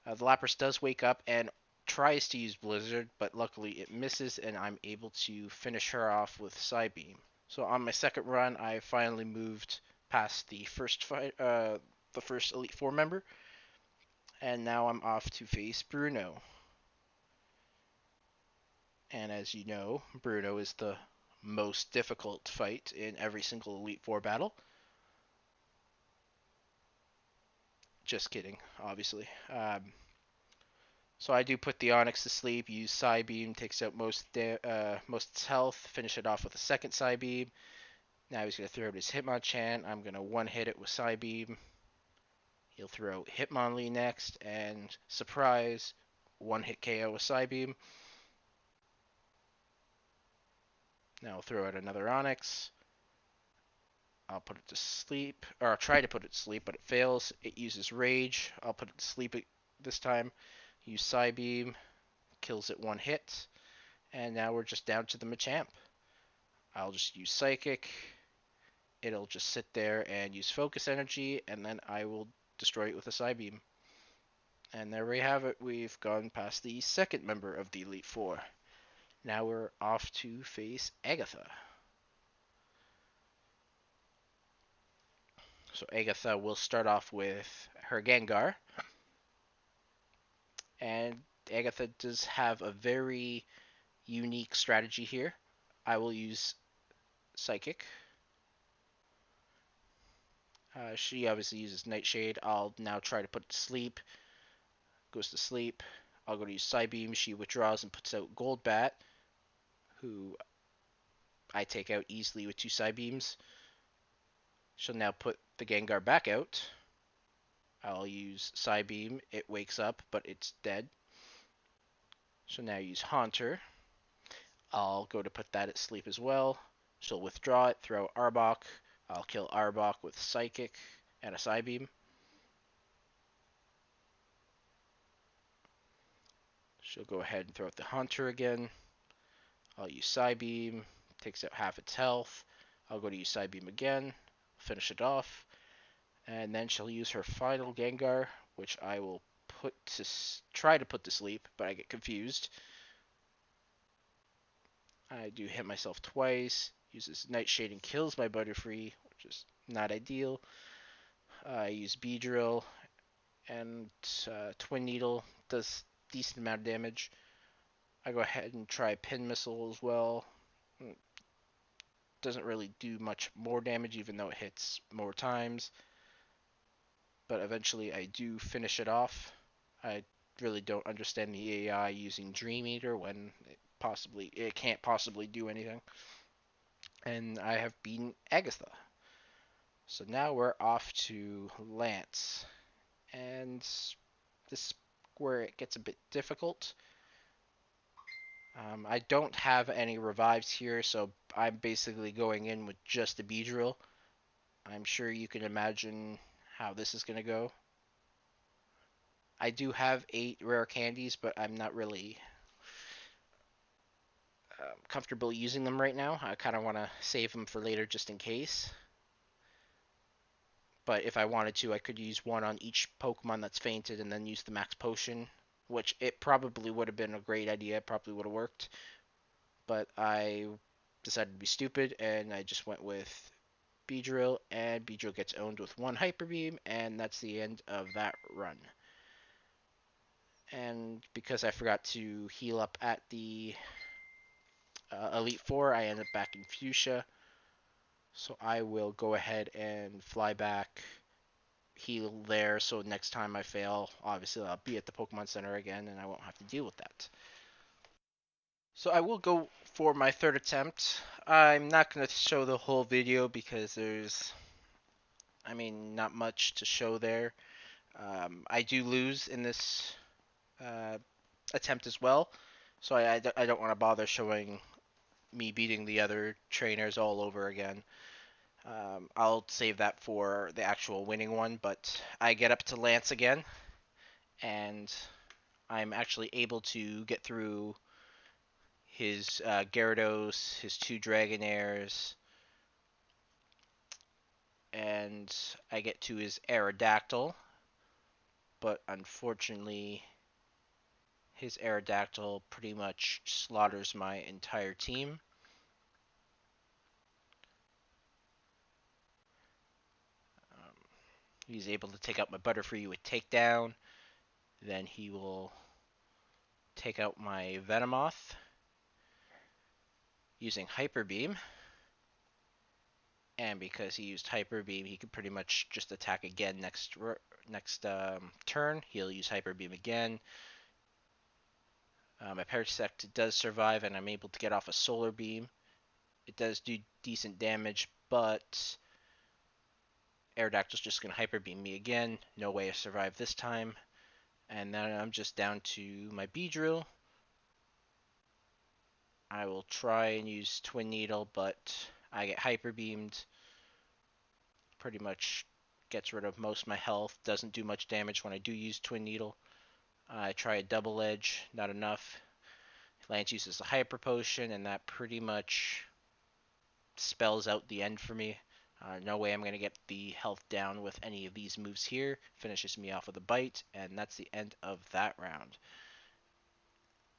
The Lapras does wake up and tries to use Blizzard, but luckily it misses, and I'm able to finish her off with Psybeam. So on my second run, I finally moved past the first fight, the first Elite Four member, and now I'm off to face Bruno. And as you know, Bruno is the most difficult fight in every single Elite Four battle. Just kidding, obviously. So I do put the Onix to sleep, use Psybeam, takes out most its health, finish it off with a second Psybeam. Now he's going to throw out his Hitmonchan. I'm going to one-hit it with Psybeam. He'll throw Hitmonlee next, and surprise, one-hit KO with Psybeam. Now I'll throw out another Onix. I'll put it to sleep, or I'll try to put it to sleep, but it fails. It uses Rage. I'll put it to sleep this time. Use Psybeam, kills it one hit, and now we're just down to the Machamp. I'll just use Psychic. It'll just sit there and use Focus Energy, and then I will destroy it with a Psybeam. And there we have it. We've gone past the second member of the Elite Four. Now we're off to face Agatha. So Agatha will start off with her Gengar. And Agatha does have a very unique strategy here. I will use Psychic. She obviously uses Nightshade. I'll now try to put it to sleep. Goes to sleep. I'll go to use Psybeam. She withdraws and puts out Goldbat, who I take out easily with 2 Psybeams. She'll now put the Gengar back out. I'll use Psybeam. It wakes up, but it's dead. She'll now use Haunter. I'll go to put that at sleep as well. She'll withdraw it, throw Arbok. I'll kill Arbok with Psychic and a Psybeam. She'll go ahead and throw out the Haunter again. I'll use Psybeam. Takes out half its health. I'll go to use Psybeam again. Finish it off. And then she'll use her final Gengar, which I will try to put to sleep, but I get confused. I do hit myself twice. Uses Nightshade and kills my Butterfree, which is not ideal. I use Beedrill, and Twin Needle does decent amount of damage. I go ahead and try Pin Missile as well. Doesn't really do much more damage, even though it hits more times. But eventually I do finish it off. I really don't understand the AI using Dream Eater when it can't possibly do anything. And I have beaten Agatha. So now we're off to Lance. And this is where it gets a bit difficult. I don't have any revives here, so I'm basically going in with just a Beedrill. I'm sure you can imagine how this is going to go. I do have 8 rare candies, but I'm not really comfortable using them right now. I kind of want to save them for later just in case. But if I wanted to, I could use one on each Pokemon that's fainted and then use the max potion, which it probably would have been a great idea. It probably would have worked. But I decided to be stupid, and I just went with Beedrill, and Beedrill gets owned with 1 Hyper Beam, and that's the end of that run. And because I forgot to heal up at the Elite Four, I end up back in Fuchsia. So I will go ahead and fly back, heal there, so next time I fail, obviously I'll be at the Pokemon Center again, and I won't have to deal with that. So I will go for my 3rd attempt. I'm not going to show the whole video because there's, not much to show there. I do lose in this attempt as well, so I don't want to bother showing me beating the other trainers all over again. I'll save that for the actual winning one, but I get up to Lance again, and I'm actually able to get through his Gyarados, his 2 Dragonairs, and I get to his Aerodactyl, but unfortunately his Aerodactyl pretty much slaughters my entire team. He's able to take out my Butterfree with Takedown. Then he will take out my Venomoth using Hyper Beam. And because he used Hyper Beam, he could pretty much just attack again next turn. He'll use Hyper Beam again. My Parasect does survive, and I'm able to get off a Solar Beam. It does do decent damage, but Aerodactyl's just going to Hyper Beam me again. No way I survive this time. And then I'm just down to my Beedrill. I will try and use Twin Needle, but I get Hyper Beamed. Pretty much gets rid of most of my health. Doesn't do much damage when I do use Twin Needle. I try a Double Edge. Not enough. Lance uses the Hyper Potion, and that pretty much spells out the end for me. No way I'm going to get the health down with any of these moves here. Finishes me off with a Bite, and that's the end of that round.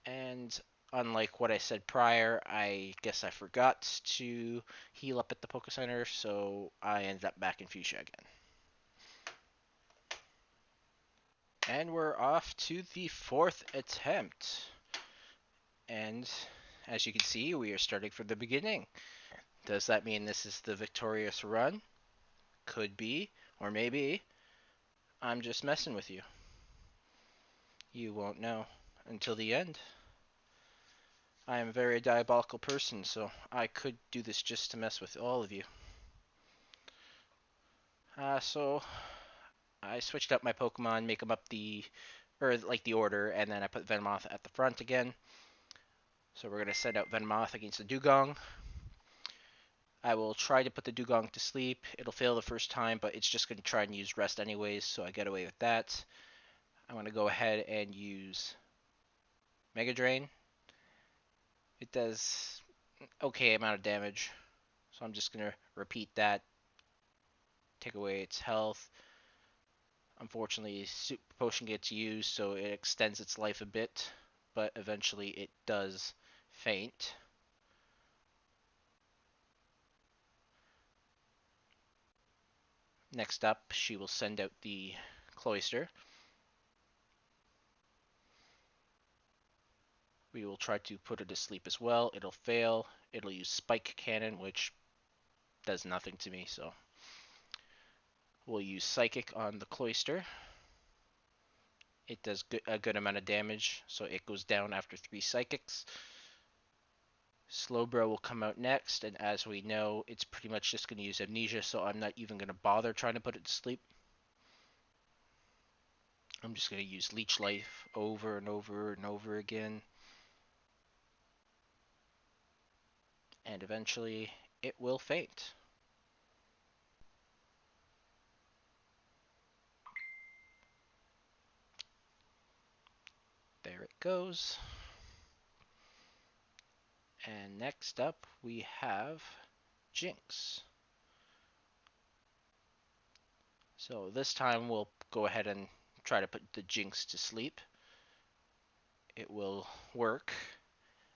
And unlike what I said prior, I guess I forgot to heal up at the Poké Center, so I ended up back in Fuchsia again. And we're off to the 4th attempt. And as you can see, we are starting from the beginning. Does that mean this is the victorious run? Could be, or maybe I'm just messing with you. You won't know until the end. I am a very diabolical person, so I could do this just to mess with all of you. So I switched up my Pokemon, make them up the order, and then I put Venomoth at the front again. So we're gonna send out Venomoth against the Dugong. I will try to put the Dugong to sleep. It'll fail the first time, but it's just gonna try and use Rest anyways, so I get away with that. I'm gonna go ahead and use Mega Drain. It does okay amount of damage, so I'm just gonna repeat that. Take away its health. Unfortunately, Super Potion gets used, so it extends its life a bit, but eventually it does faint. Next up, she will send out the Cloister. We will try to put her to sleep as well. It'll fail. It'll use Spike Cannon, which does nothing to me, so we'll use Psychic on the Cloister. It does a good amount of damage, so it goes down after 3 Psychics. Slowbro will come out next, and as we know, it's pretty much just going to use Amnesia, so I'm not even going to bother trying to put it to sleep. I'm just going to use Leech Life over and over and over again. And eventually, it will faint. There it goes. And next up, we have Jinx. So this time we'll go ahead and try to put the Jinx to sleep. It will work,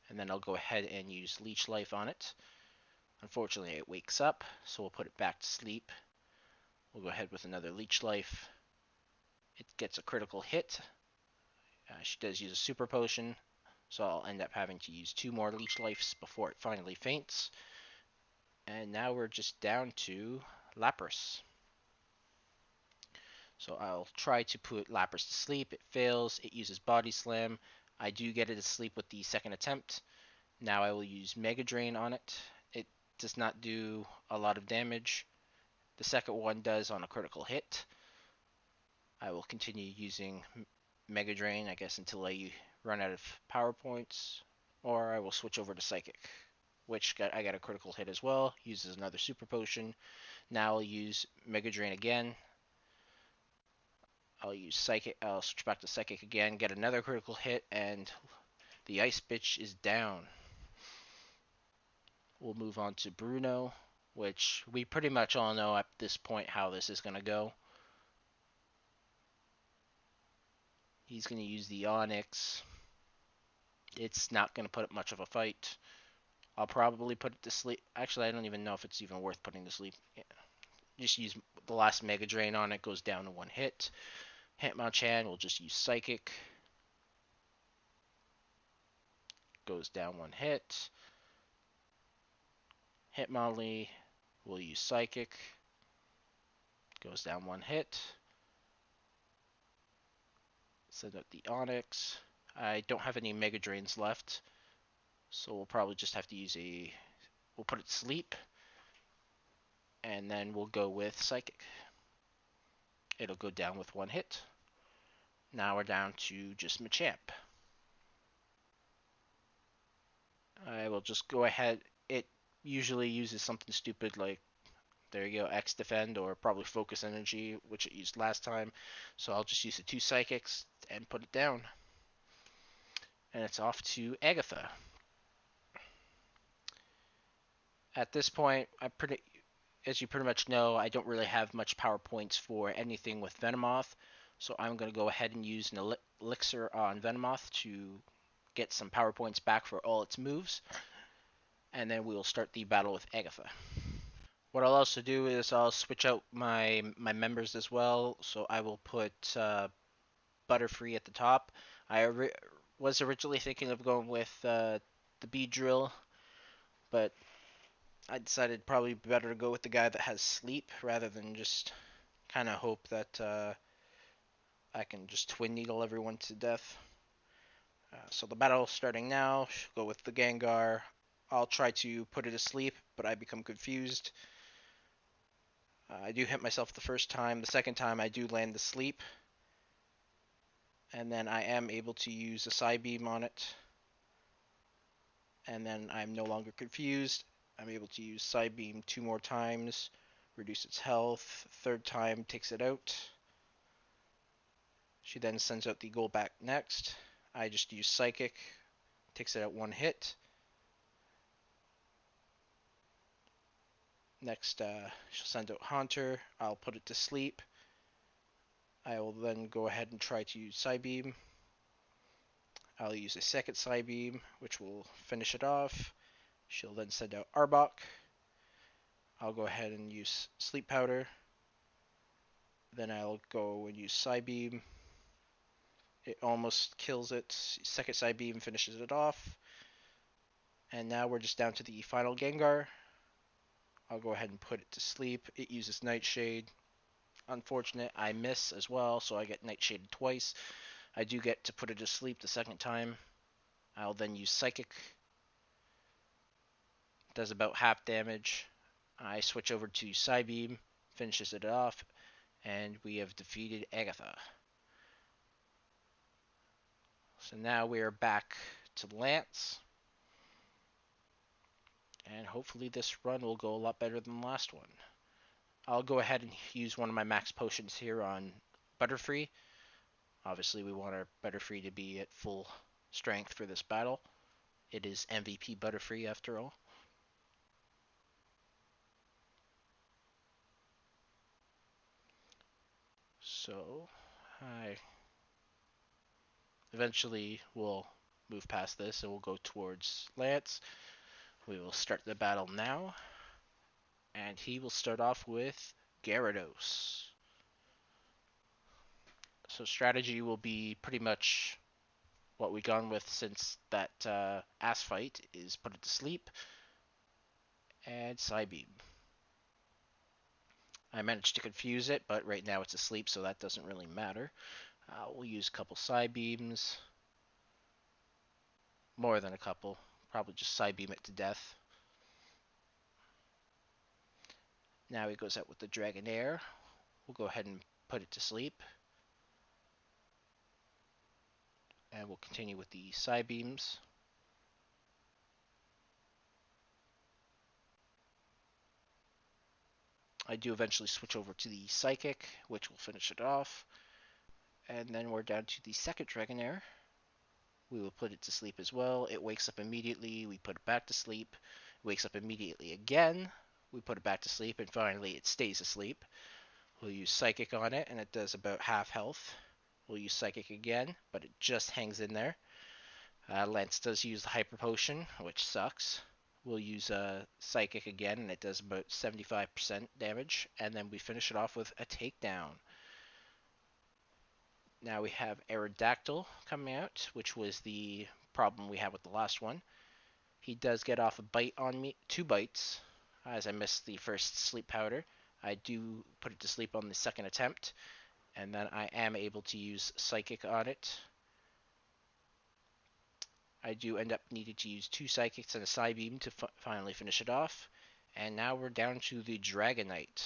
and then I'll go ahead and use Leech Life on it. Unfortunately, it wakes up, so we'll put it back to sleep. We'll go ahead with another Leech Life. It gets a critical hit. She does use a Super Potion, so I'll end up having to use 2 more Leech Lives before it finally faints. And now we're just down to Lapras. So I'll try to put Lapras to sleep. It fails. It uses Body Slam. I do get it to sleep with the second attempt. Now I will use Mega Drain on it. It does not do a lot of damage. The second one does on a critical hit. I will continue using Mega Drain, I guess, until I run out of power points, or I will switch over to Psychic, which I got a critical hit as well. Uses another Super Potion. Now I'll use Mega Drain again. I'll use Psychic. I'll switch back to Psychic again, get another critical hit, and the Ice Bitch is down. We'll move on to Bruno, which we pretty much all know at this point how this is going to go. He's going to use the Onix. It's not going to put up much of a fight. I'll probably put it to sleep. Actually, I don't even know if it's even worth putting to sleep. Yeah. Just use the last Mega Drain on it. Goes down to 1 hit. Hitmonchan will just use Psychic. Goes down 1 hit. Hitmonlee will use Psychic. Goes down 1 hit. Send out the Onix. I don't have any Mega Drains left, so we'll probably just have to use we'll put it to sleep, and then we'll go with Psychic. It'll go down with 1 hit. Now we're down to just Machamp. I will just go ahead. It usually uses something stupid like, there you go, X Defend, or probably Focus Energy, which it used last time. So I'll just use the 2 Psychics and put it down. And it's off to Agatha. At this point, as you pretty much know, I don't really have much power points for anything with Venomoth. So I'm going to go ahead and use an Elixir on Venomoth to get some power points back for all its moves. And then we will start the battle with Agatha. What I'll also do is I'll switch out my members as well. So I will put Butterfree at the top. I was originally thinking of going with the Beedrill, but I decided probably better to go with the guy that has sleep rather than just kind of hope that I can just Twin Needle everyone to death. So the battle starting now. Go with the Gengar. I'll try to put it to sleep, but I become confused. I do hit myself the first time. The second time I do land the sleep. And then I am able to use a Psybeam on it. And then I'm no longer confused. I'm able to use Psybeam 2 more times, reduce its health. Third time takes it out. She then sends out the Golbat next. I just use Psychic, takes it out 1 hit. Next, she'll send out Haunter. I'll put it to sleep. I will then go ahead and try to use Psybeam. I'll use a second Psybeam, which will finish it off. She'll then send out Arbok. I'll go ahead and use Sleep Powder. Then I'll go and use Psybeam. It almost kills it. Second Psybeam finishes it off. And now we're just down to the final Gengar. I'll go ahead and put it to sleep. It uses Nightshade. Unfortunate, I miss as well, so I get Nightshaded twice. I do get to put it to sleep the second time. I'll then use Psychic. Does about half damage. I switch over to Psybeam, finishes it off, and we have defeated Agatha. So now we are back to Lance. And hopefully this run will go a lot better than the last one. I'll go ahead and use one of my max potions here on Butterfree. Obviously we want our Butterfree to be at full strength for this battle. It is MVP Butterfree after all. So, I eventually will move past this and we'll go towards Lance. We will start the battle now. And he will start off with Gyarados. So strategy will be pretty much what we've gone with since that ass fight is put it to sleep and Psybeam. I managed to confuse it, but right now it's asleep, so that doesn't really matter. We'll use a couple Psybeams. More than a couple. Probably just Psybeam it to death. Now he goes out with the Dragonair. We'll go ahead and put it to sleep. And we'll continue with the Psybeams. I do eventually switch over to the Psychic, which will finish it off. And then we're down to the second Dragonair. We will put it to sleep as well. It wakes up immediately. We put it back to sleep. It wakes up immediately again. We put it back to sleep. And finally, it stays asleep. We'll use Psychic on it, and it does about half health. We'll use Psychic again, but it just hangs in there. Lance does use the Hyper Potion, which sucks. We'll use Psychic again, and it does about 75% damage. And then we finish it off with a Takedown. Now we have Aerodactyl coming out, which was the problem we had with the last one. He does get off a bite on me, 2 bites, as I missed the first Sleep Powder. I do put it to sleep on the second attempt, and then I am able to use Psychic on it. I do end up needing to use 2 Psychics and a Psybeam to finally finish it off. And now we're down to the Dragonite.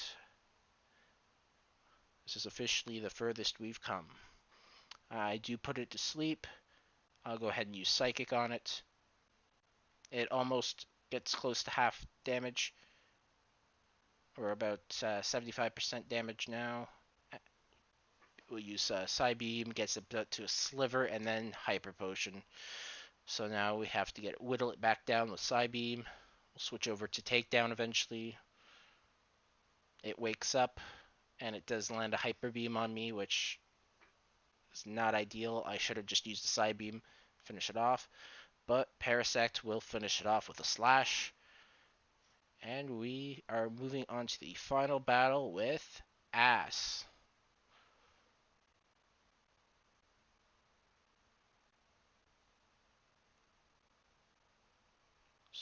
This is officially the furthest we've come. I do put it to sleep. I'll go ahead and use Psychic on it. It almost gets close to half damage. We're about 75% damage now. We'll use Psybeam, gets it to a sliver, and then Hyper Potion. So now we have to whittle it back down with Psybeam. We'll switch over to Takedown eventually. It wakes up, and it does land a Hyper Beam on me, which is not ideal. I should have just used the Psybeam, finish it off. But Parasect will finish it off with a Slash. And we are moving on to the final battle with Ass.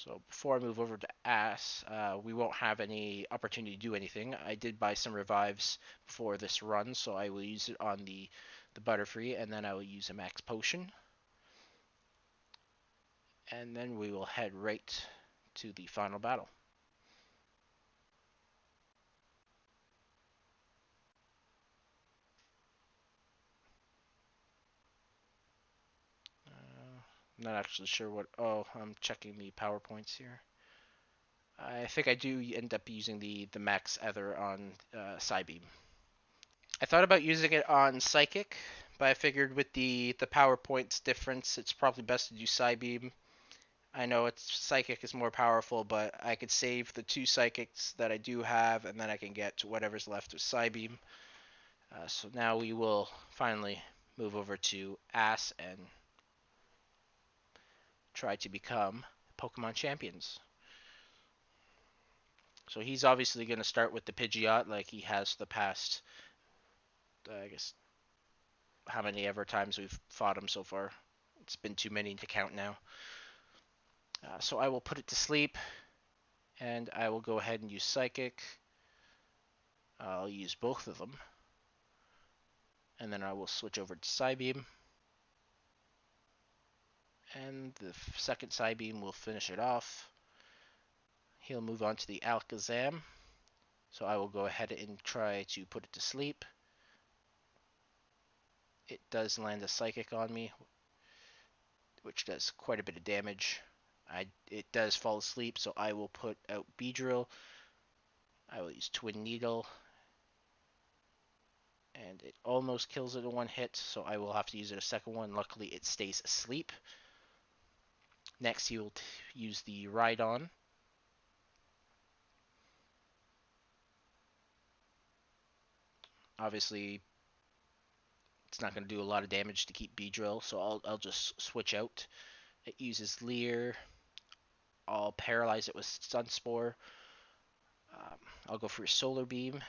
So before I move over to Ass, we won't have any opportunity to do anything. I did buy some revives before this run, so I will use it on the Butterfree, and then I will use a max potion. And then we will head right to the final battle. I'm not actually sure what... Oh, I'm checking the PowerPoints here. I think I do end up using the max Ether on Psybeam. I thought about using it on Psychic, but I figured with the PowerPoints difference, it's probably best to do Psybeam. I know it's Psychic is more powerful, but I could save the 2 Psychics that I do have, and then I can get to whatever's left with Psybeam. So now we will finally move over to Ass and try to become Pokemon champions. So he's obviously going to start with the Pidgeot like he has the past, I guess, how many ever times we've fought him so far. It's been too many to count now. So I will put it to sleep, and I will go ahead and use Psychic. I'll use both of them, and then I will switch over to Psybeam. And the second Psybeam will finish it off. He'll move on to the Alakazam. So I will go ahead and try to put it to sleep. It does land a Psychic on me, which does quite a bit of damage. It does fall asleep, so I will put out Beedrill. I will use Twin Needle. And it almost kills it in one hit, so I will have to use it a second one. Luckily, it stays asleep. Next, he will use the Rhydon. Obviously, it's not going to do a lot of damage to keep Beedrill, so I'll just switch out. It uses Leer. I'll paralyze it with Sunspore. I'll go for a Solar Beam.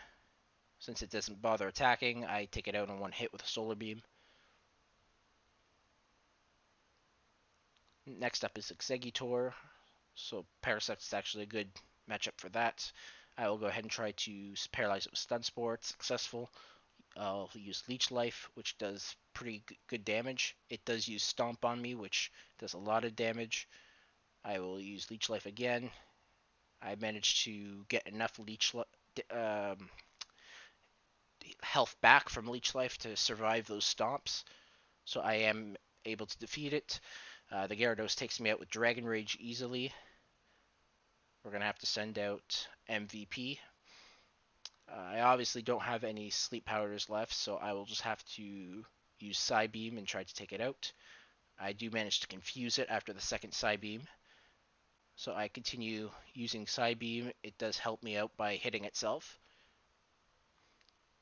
Since it doesn't bother attacking, I take it out in one hit with a Solar Beam. Next up is Exeggutor. So Parasect is actually a good matchup for that. I will go ahead and try to paralyze it with Stun Spore. It's successful. I'll use Leech Life, which does pretty good damage. It does use Stomp on me, which does a lot of damage. I will use Leech Life again. I managed to get enough health back from Leech Life to survive those stomps, so I am able to defeat it. The Gyarados takes me out with Dragon Rage easily. We're going to have to send out MVP. I obviously don't have any sleep powders left, so I will just have to use Psybeam and try to take it out. I do manage to confuse it after the second Psybeam, so I continue using Psybeam. It does help me out by hitting itself,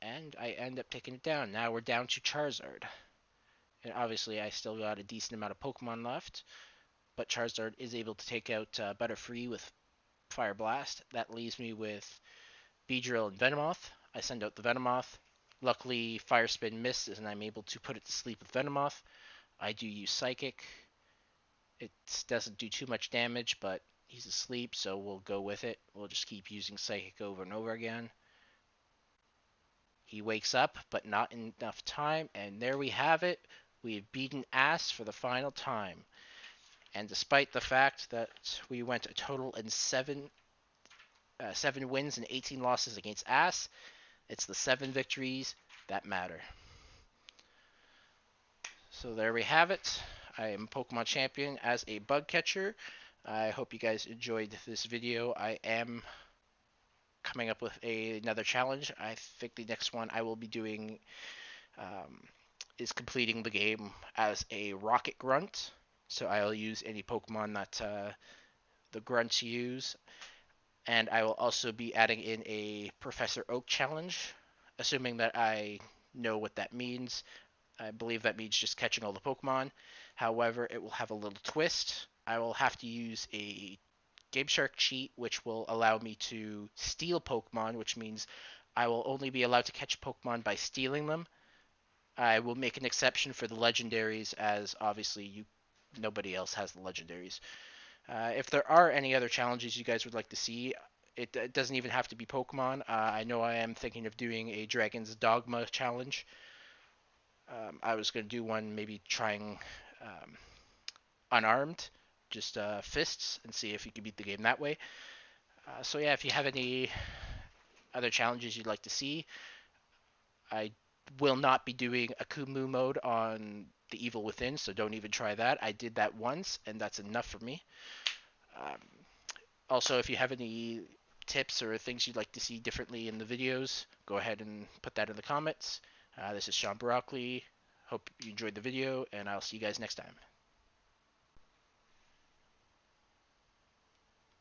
and I end up taking it down. Now we're down to Charizard, and obviously I still got a decent amount of Pokemon left, but Charizard is able to take out Butterfree with Fire Blast. That leaves me with Beedrill and Venomoth. I send out the Venomoth. Luckily, Fire Spin misses, and I'm able to put it to sleep with Venomoth. I do use Psychic. It doesn't do too much damage, but he's asleep, so we'll go with it. We'll just keep using Psychic over and over again. He wakes up, but not enough time, and there we have it. We have beaten Ass for the final time. And despite the fact that we went a total in 7 wins and 18 losses against Ass, it's the 7 victories that matter. So there we have it. I am Pokemon Champion as a bug catcher. I hope you guys enjoyed this video. I am coming up with another challenge. I think the next one I will be doing is completing the game as a Rocket Grunt. So I'll use any Pokemon that the Grunts use. And I will also be adding in a Professor Oak challenge, assuming that I know what that means. I believe that means just catching all the Pokemon. However, it will have a little twist. I will have to use a Game Shark cheat, which will allow me to steal Pokemon, which means I will only be allowed to catch Pokemon by stealing them. I will make an exception for the legendaries, as obviously nobody else has the legendaries. If there are any other challenges you guys would like to see, it doesn't even have to be Pokemon. I know I am thinking of doing a Dragon's Dogma challenge. I was going to do one maybe trying unarmed, just fists, and see if you can beat the game that way. So yeah, if you have any other challenges you'd like to see, I will not be doing a Kumu mode on the Evil Within, so don't even try that. I did that once, and that's enough for me. Um, Also, if you have any tips or things you'd like to see differently in the videos, go ahead and put that in the comments. This is Sean Broccoli. Hope you enjoyed the video, and I'll see you guys next time.